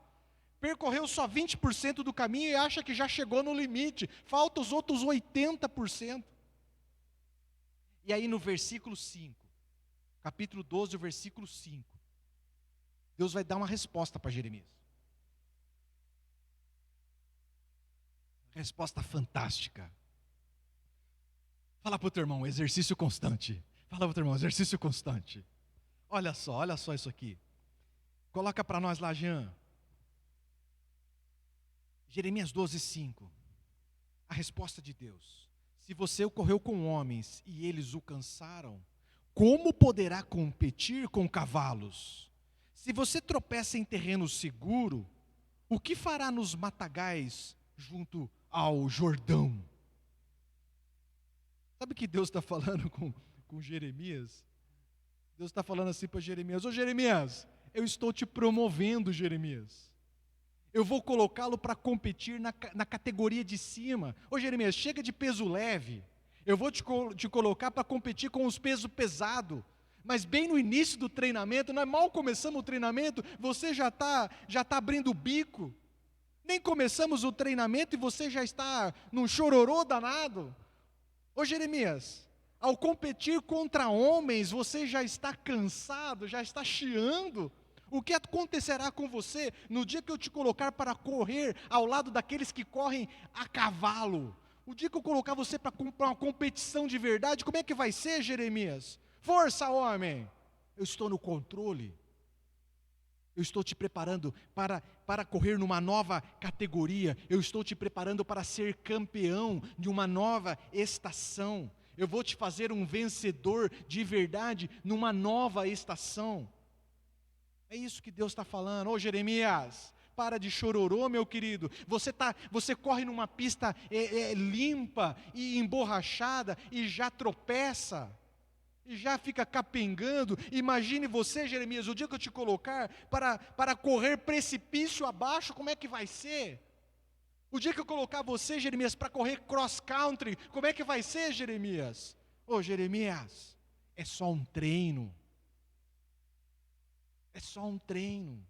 Percorreu só 20% do caminho e acha que já chegou no limite. Falta os outros 80%. E aí no versículo 5, capítulo 12, o versículo 5, Deus vai dar uma resposta para Jeremias. Resposta fantástica. Fala para o teu irmão, exercício constante. Fala para o teu irmão, exercício constante. Olha só isso aqui. Coloca para nós lá, Jean. Jeremias 12, 5. A resposta de Deus. Se você correu com homens e eles o cansaram, como poderá competir com cavalos? Se você tropeça em terreno seguro, o que fará nos matagais junto ao Jordão? Sabe o que Deus está falando com Jeremias? Deus está falando assim para Jeremias: ô Jeremias, eu estou te promovendo, Jeremias. Eu vou colocá-lo para competir na categoria de cima. Ô Jeremias, chega de peso leve. Eu vou te colocar para competir com os pesos pesados. Mas bem no início do treinamento, nós mal começamos o treinamento, você já está abrindo o bico. Nem começamos o treinamento e você já está num chororô danado. Ô Jeremias, ao competir contra homens, você já está cansado, já está chiando. O que acontecerá com você no dia que eu te colocar para correr ao lado daqueles que correm a cavalo? O dia que eu colocar você para uma competição de verdade, como é que vai ser, Jeremias? Força, homem! Eu estou no controle. Eu estou te preparando para correr numa nova categoria. Eu estou te preparando para ser campeão de uma nova estação. Eu vou te fazer um vencedor de verdade numa nova estação. É isso que Deus está falando. Ô Jeremias, para de chororô, meu querido. Você corre numa pista limpa e emborrachada e já tropeça. E já fica capengando. Imagine você, Jeremias, o dia que eu te colocar para correr precipício abaixo, como é que vai ser? O dia que eu colocar você, Jeremias, para correr cross country, como é que vai ser, Jeremias? Ô Jeremias, é só um treino. É só um treino.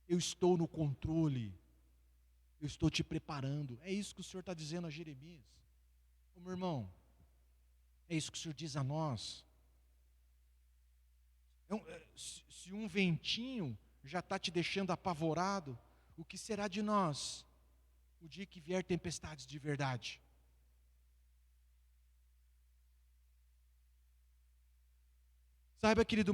Eu estou no controle. Eu estou te preparando. É isso que o Senhor está dizendo a Jeremias. Ô meu irmão, é isso que o Senhor diz a nós. Se um ventinho já está te deixando apavorado, o que será de nós o dia que vier tempestades de verdade? Saiba, querido,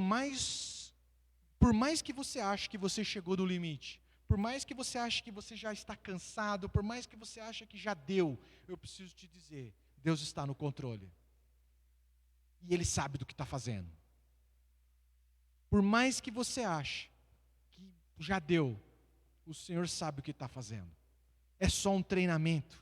por mais que você ache que você chegou no limite, por mais que você ache que você já está cansado, por mais que você ache que já deu, eu preciso te dizer, Deus está no controle. E Ele sabe do que está fazendo. Por mais que você ache que já deu, o Senhor sabe o que está fazendo. É só um treinamento.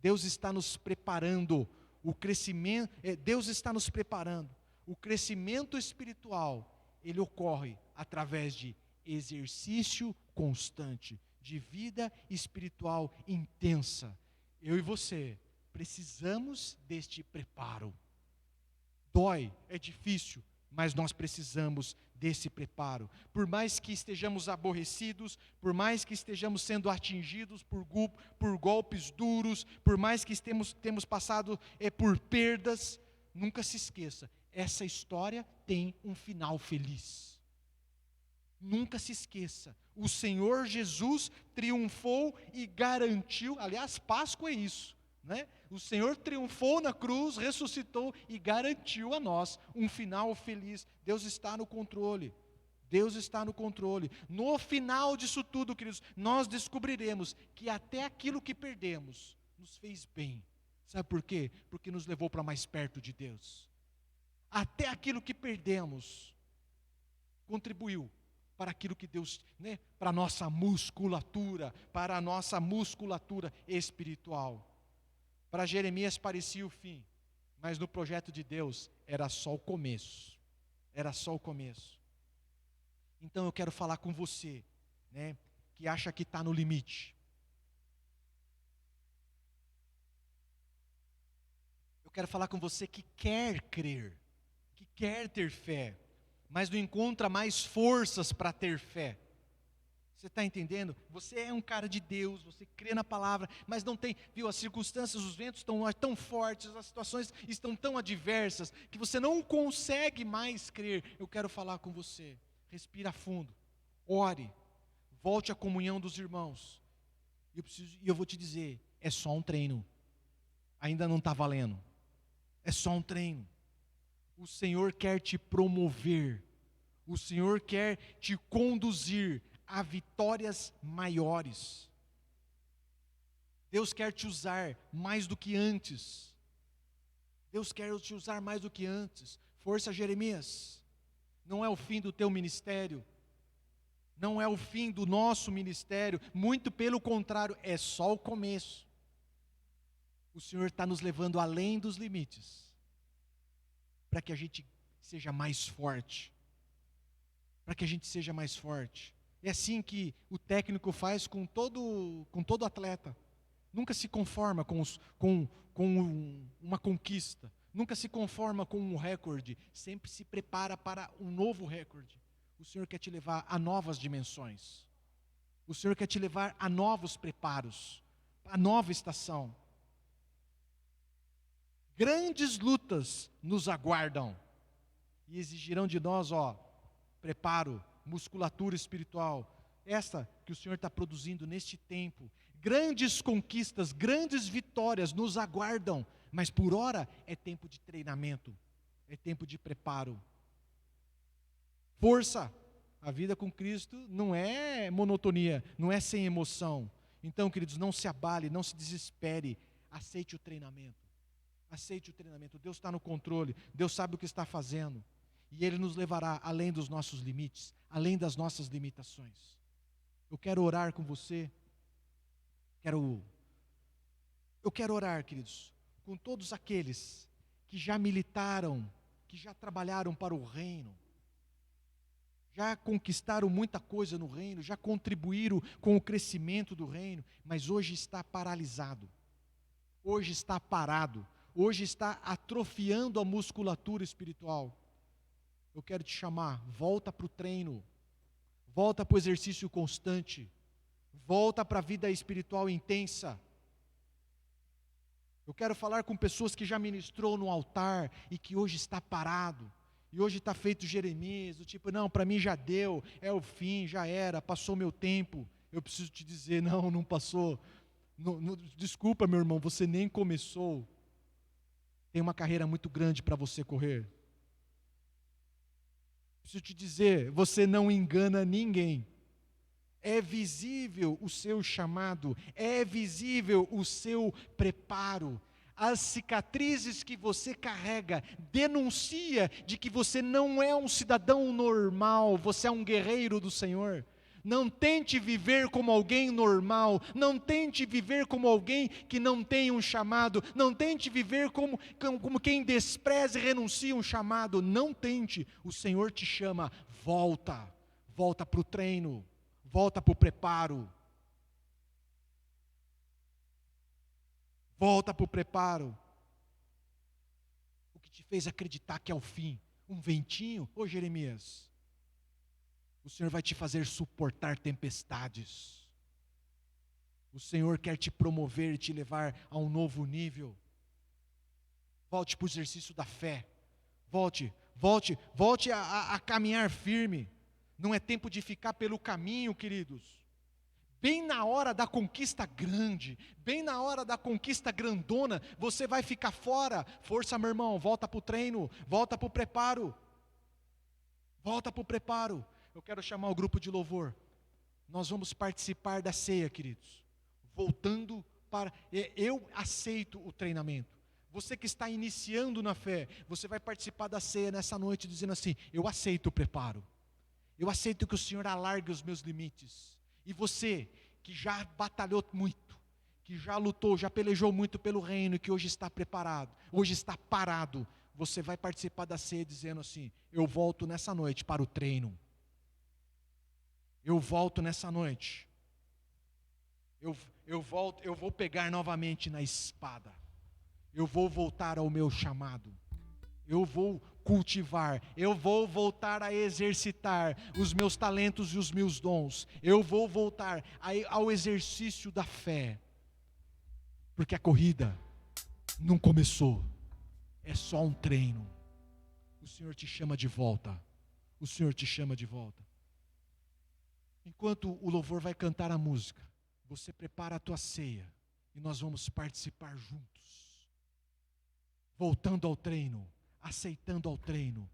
Deus está nos preparando. O crescimento, Deus está nos preparando. O crescimento espiritual, ele ocorre através de exercício constante, de vida espiritual intensa. Eu e você precisamos deste preparo. Dói, é difícil, mas nós precisamos desse preparo. Por mais que estejamos aborrecidos, por mais que estejamos sendo atingidos por golpes duros, por mais que temos passado por perdas, nunca se esqueça, essa história tem um final feliz. Nunca se esqueça, o Senhor Jesus triunfou e garantiu, aliás, Páscoa é isso, né? O Senhor triunfou na cruz, ressuscitou e garantiu a nós um final feliz. Deus está no controle. Deus está no controle. No final disso tudo, queridos, nós descobriremos que até aquilo que perdemos nos fez bem. Sabe por quê? Porque nos levou para mais perto de Deus. Até aquilo que perdemos contribuiu para aquilo que Deus, né, para a nossa musculatura espiritual. Para Jeremias parecia o fim, mas no projeto de Deus era só o começo. Era só o começo. Então eu quero falar com você, né, que acha que está no limite. Eu quero falar com você que quer crer, que quer ter fé, mas não encontra mais forças para ter fé. Você está entendendo? Você é um cara de Deus, você crê na palavra, mas não tem, viu, as circunstâncias, os ventos estão tão fortes, as situações estão tão adversas, que você não consegue mais crer. Eu quero falar com você, respira fundo, ore, volte à comunhão dos irmãos. E eu vou te dizer, é só um treino, ainda não está valendo, é só um treino. O Senhor quer te promover, o Senhor quer te conduzir a vitórias maiores. Deus quer te usar mais do que antes. Deus quer te usar mais do que antes. Força, Jeremias. Não é o fim do teu ministério. não é o fim do nosso ministério, muito pelo contrário, é só o começo. O Senhor está nos levando além dos limites, para que a gente seja mais forte, para que a gente seja mais forte. É assim que o técnico faz com todo atleta. Nunca se conforma com uma conquista, nunca se conforma com um recorde, sempre se prepara para um novo recorde. O Senhor quer te levar a novas dimensões. O Senhor quer te levar a novos preparos, a nova estação. Grandes lutas nos aguardam e exigirão de nós, preparo, musculatura espiritual. Essa que o Senhor está produzindo neste tempo. Grandes conquistas, grandes vitórias nos aguardam, mas por hora é tempo de treinamento, é tempo de preparo. Força, a vida com Cristo não é monotonia, não é sem emoção. Então, queridos, não se abale, não se desespere, aceite o treinamento. Aceite o treinamento, Deus está no controle, Deus sabe o que está fazendo. E Ele nos levará além dos nossos limites, além das nossas limitações. Eu quero orar com você, eu quero orar, queridos, com todos aqueles que já militaram, que já trabalharam para o reino, já conquistaram muita coisa no reino, já contribuíram com o crescimento do reino, mas hoje está paralisado, hoje está parado, hoje está atrofiando a musculatura espiritual. Eu quero te chamar, volta para o treino, volta para o exercício constante, volta para a vida espiritual intensa. Eu quero falar com pessoas que já ministrou no altar e que hoje está parado, e hoje está feito Jeremias, do tipo, não, para mim já deu, é o fim, já era, passou meu tempo. Eu preciso te dizer, não passou, desculpa meu irmão, você nem começou, tem uma carreira muito grande para você correr. Preciso te dizer, você não engana ninguém. É visível o seu chamado, é visível o seu preparo. As cicatrizes que você carrega denuncia de que você não é um cidadão normal, você é um guerreiro do Senhor. Não tente viver como alguém normal, não tente viver como alguém que não tem um chamado, não tente viver como quem despreza e renuncia um chamado, não tente. O Senhor te chama, volta para o treino, volta para o preparo. Volta para o preparo. O que te fez acreditar que é o fim? Um ventinho? Ô Jeremias, o Senhor vai te fazer suportar tempestades. O Senhor quer te promover e te levar a um novo nível. Volte para o exercício da fé. Volte a caminhar firme. Não é tempo de ficar pelo caminho, queridos. Bem na hora da conquista grande, bem na hora da conquista grandona, você vai ficar fora. Força, meu irmão, volta para o treino, volta para o preparo. Volta para o preparo. Eu quero chamar o grupo de louvor. Nós vamos participar da ceia, queridos. Voltando para... Eu aceito o treinamento. Você que está iniciando na fé, você vai participar da ceia nessa noite dizendo assim, eu aceito o preparo. Eu aceito que o Senhor alargue os meus limites. E você, que já batalhou muito, que já lutou, já pelejou muito pelo reino, e que hoje está preparado, hoje está parado, você vai participar da ceia dizendo assim, eu volto nessa noite para o treino. Eu volto nessa noite. Eu vou pegar novamente na espada. Eu vou voltar ao meu chamado. Eu vou cultivar, eu vou voltar a exercitar os meus talentos e os meus dons. Eu vou voltar ao exercício da fé. Porque a corrida não começou. É só um treino. O Senhor te chama de volta. O Senhor te chama de volta. Enquanto o louvor vai cantar a música, você prepara a tua ceia e nós vamos participar juntos. Voltando ao treino. Aceitando ao treino,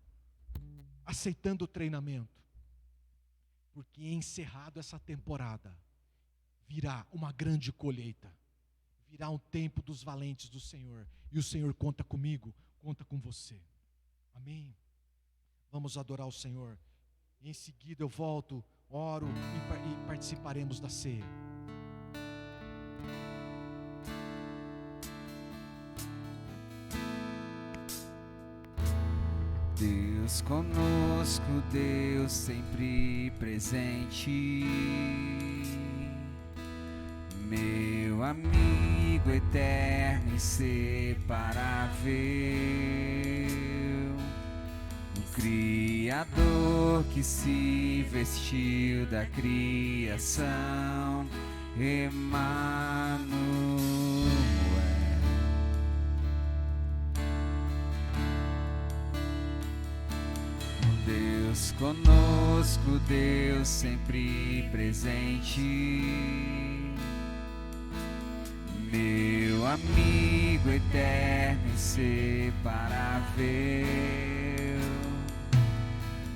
aceitando o treinamento, porque encerrado essa temporada, virá uma grande colheita, virá um tempo dos valentes do Senhor, e o Senhor conta comigo, conta com você, amém? Vamos adorar o Senhor, e em seguida eu volto oro e participaremos da ceia. Deus conosco, Deus sempre presente, meu amigo eterno, inseparável, o Criador que se vestiu da criação, Emmanuel. Deus conosco, Deus sempre presente, meu amigo eterno, inseparável,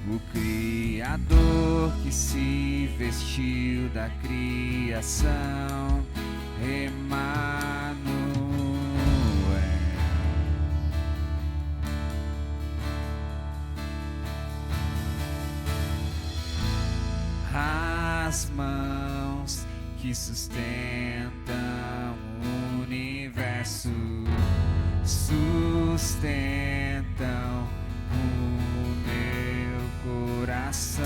o Criador que se vestiu da criação, Emmanuel. As mãos que sustentam o universo sustentam o meu coração.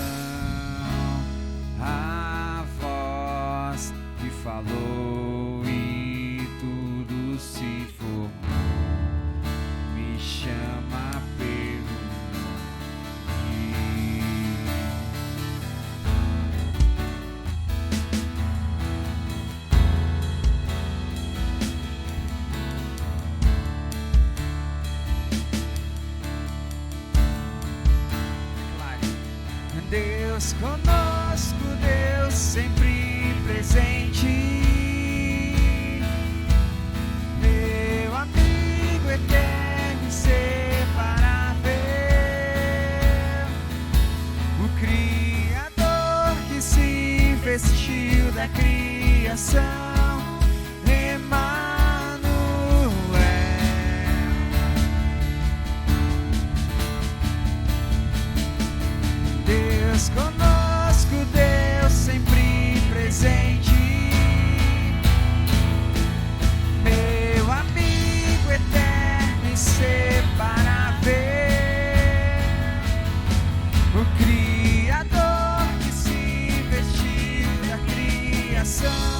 A voz que falou e tudo se formou me chama pelo Deus conosco, Deus sempre presente, meu amigo eterno, inseparável, o Criador que se vestiu da criação, Deus conosco, Deus sempre presente, meu amigo eterno, inseparável, o Criador que se vestiu da criação,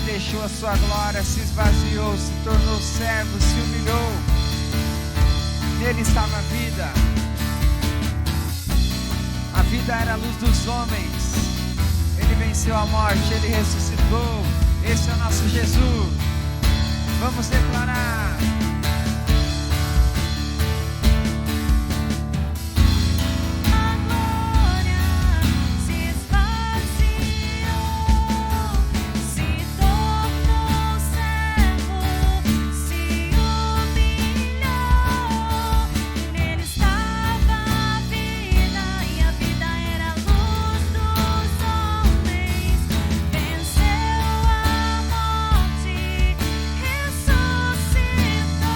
deixou a sua glória, se esvaziou, se tornou servo, se humilhou. Nele estava a vida. A vida era a luz dos homens. Ele venceu a morte, ele ressuscitou. Esse é o nosso Jesus. Vamos declarar. Ressuscitou.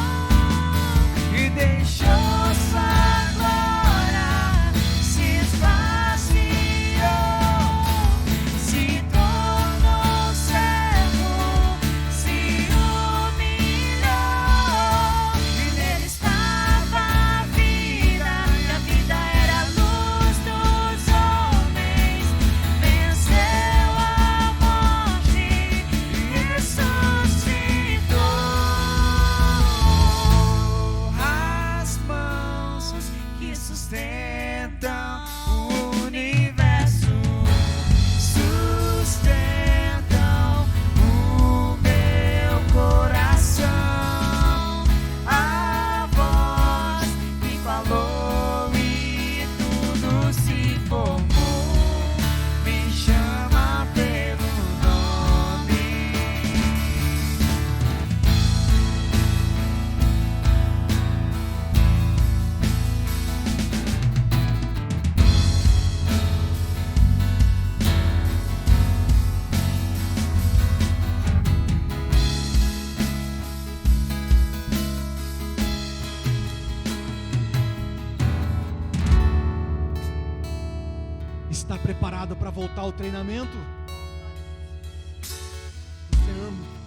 o universo, sustentam o meu coração. A voz que falou e tudo se formou, me chama pelo nome. Está preparado para voltar ao treinamento?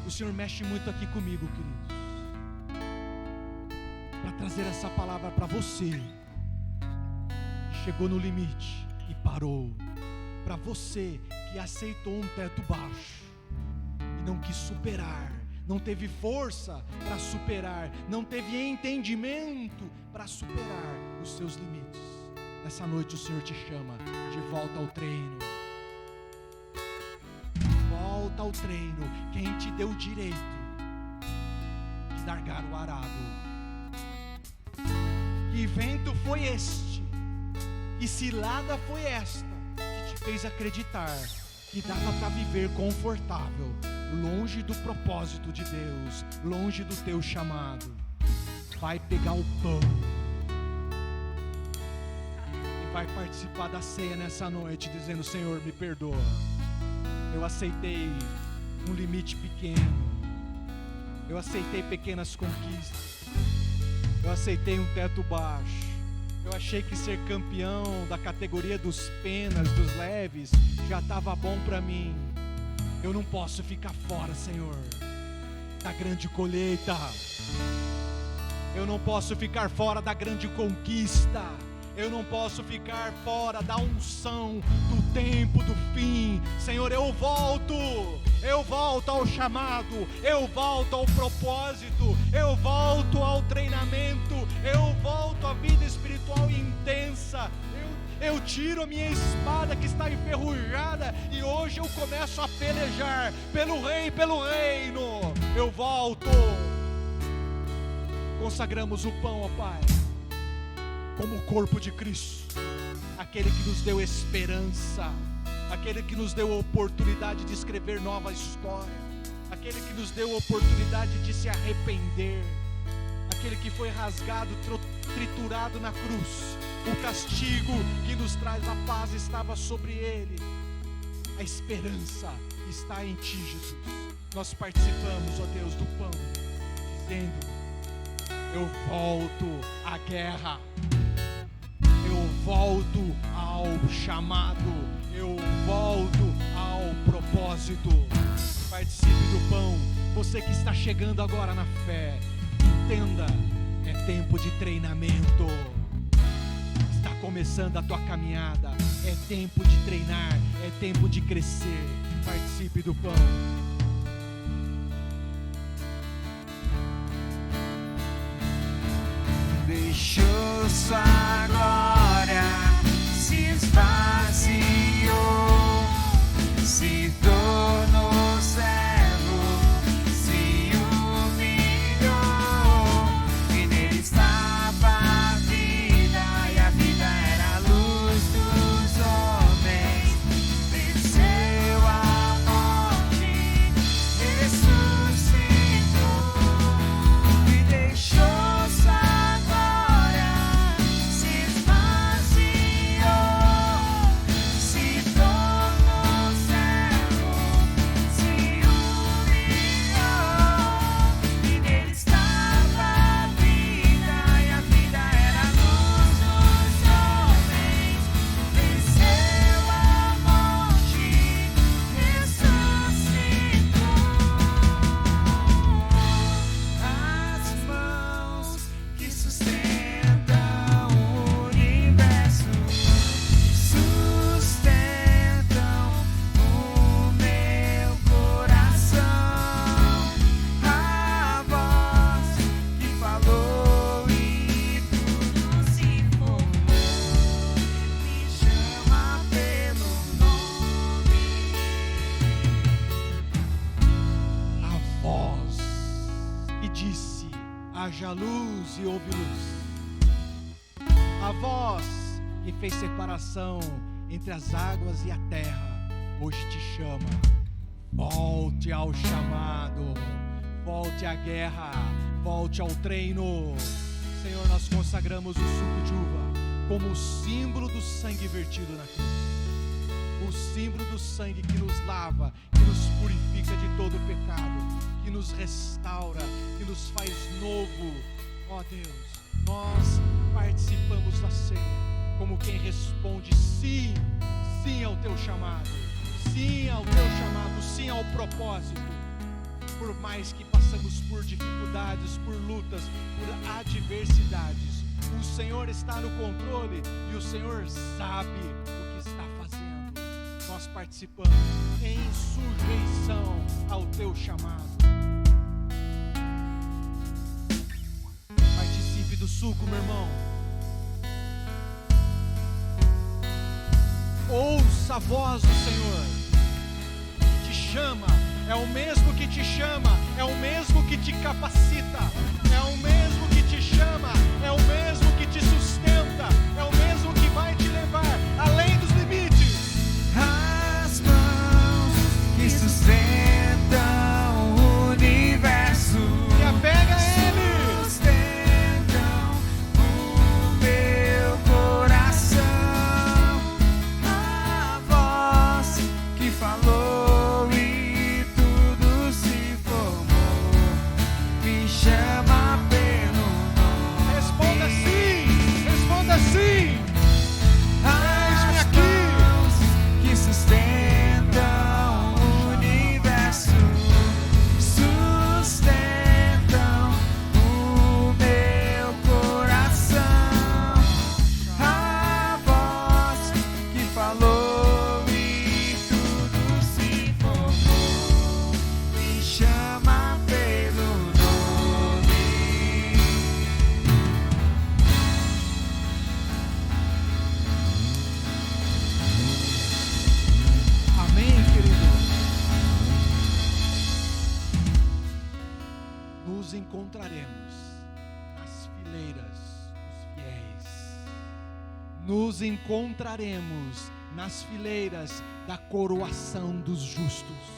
O Senhor mexe muito aqui comigo, queridos, para trazer essa palavra para você. Chegou no limite e parou. Para você que aceitou um teto baixo e não quis superar, não teve força para superar, não teve entendimento para superar os seus limites. Nessa noite o Senhor te chama de volta ao treino. Volta ao treino. Quem te deu o direito de largar o arado? Que vento foi este? Que cilada foi esta que te fez acreditar que dava para viver confortável, longe do propósito de Deus, longe do teu chamado? Vai pegar o pão, vai participar da ceia nessa noite, dizendo: Senhor, me perdoa, eu aceitei um limite pequeno, eu aceitei pequenas conquistas, eu aceitei um teto baixo, eu achei que ser campeão da categoria dos penas, dos leves, já estava bom para mim. Eu não posso ficar fora, Senhor, da grande colheita, eu não posso ficar fora da grande conquista, eu não posso ficar fora da unção do tempo do fim. Senhor, eu volto ao chamado, eu volto ao propósito, eu volto ao treinamento, eu volto à vida espiritual intensa. Eu tiro a minha espada que está enferrujada e hoje eu começo a pelejar pelo rei, pelo reino. Eu volto. Consagramos o pão, ó Pai, como o corpo de Cristo, aquele que nos deu esperança, aquele que nos deu a oportunidade de escrever nova história, aquele que nos deu a oportunidade de se arrepender, aquele que foi rasgado, triturado na cruz. O castigo que nos traz a paz estava sobre ele. A esperança está em ti, Jesus. Nós participamos, ó Deus, do pão, dizendo: eu volto à guerra, eu volto ao chamado, eu volto ao propósito. Participe do pão. Você que está chegando agora na fé, entenda, é tempo de treinamento. Está começando a tua caminhada, é tempo de treinar, é tempo de crescer. Participe do pão. Deixou sua glória, se esvaziou, se tornou servo, se humilhou, e nele estava a vida, e a vida era a luz dos homens. Venceu a morte, ressuscitou e deixou sua glória se esvaziou. luz e houve luz. A voz que fez separação entre as águas e a terra, hoje te chama. Volte ao chamado, volte à guerra, volte ao treino. Senhor, nós consagramos o suco de uva como o símbolo do sangue vertido na cruz. O símbolo do sangue que nos lava, que nos purifica de todo o pecado, que nos restaura, que nos faz novo. Ó Deus, nós participamos da ceia como quem responde sim, sim ao teu chamado, sim ao teu chamado, sim ao propósito. Por mais que passamos por dificuldades, por lutas, por adversidades, o Senhor está no controle e o Senhor sabe o que está fazendo. Nós participamos em sujeição ao teu chamado. Participe do suco, meu irmão. Ouça a voz do Senhor que te chama. É o mesmo que te chama, é o mesmo que te capacita, é o mesmo que te chama, é o mesmo que te sustenta, é o mesmo que vai te levar além dos limites. As mãos que sustentam o universo E apega a Ele. sustentam o meu coração. A voz que falou e tudo se formou me chama pelo nome. Responda sim, responda sim. Eis-me As aqui. mãos que sustentam o universo sustentam o meu coração. A voz que falou e tudo se formou me chama pelo nome. Amém, querido. Nos encontraremos nas fileiras dos fiéis. Nos encontraremos nas fileiras da coroação dos justos.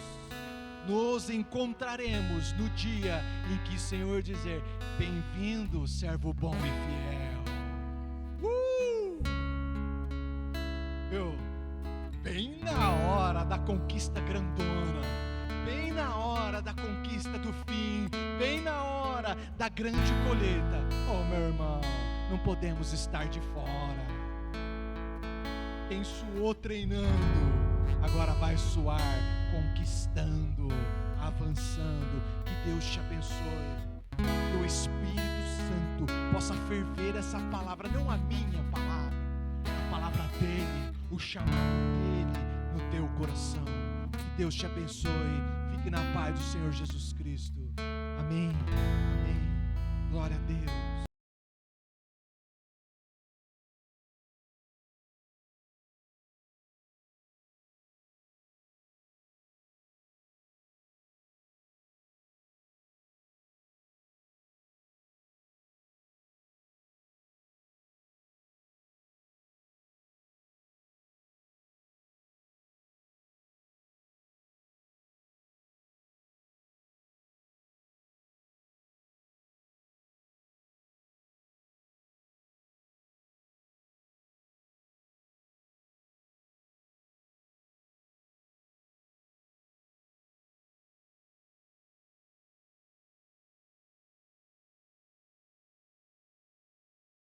Nos encontraremos no dia em que o Senhor dizer: bem-vindo, servo bom e fiel. Bem na hora da conquista grandona, bem na hora da conquista do fim, bem na hora da grande colheita. Oh, meu irmão, não podemos estar de fora. Quem suou treinando, agora vai suar conquistando, avançando. Que Deus te abençoe, que o Espírito Santo possa ferver essa palavra, não a minha palavra, a palavra dele, o chamado dele no teu coração. Que Deus te abençoe. Fique na paz do Senhor Jesus Cristo. Amém. Amém. Glória a Deus.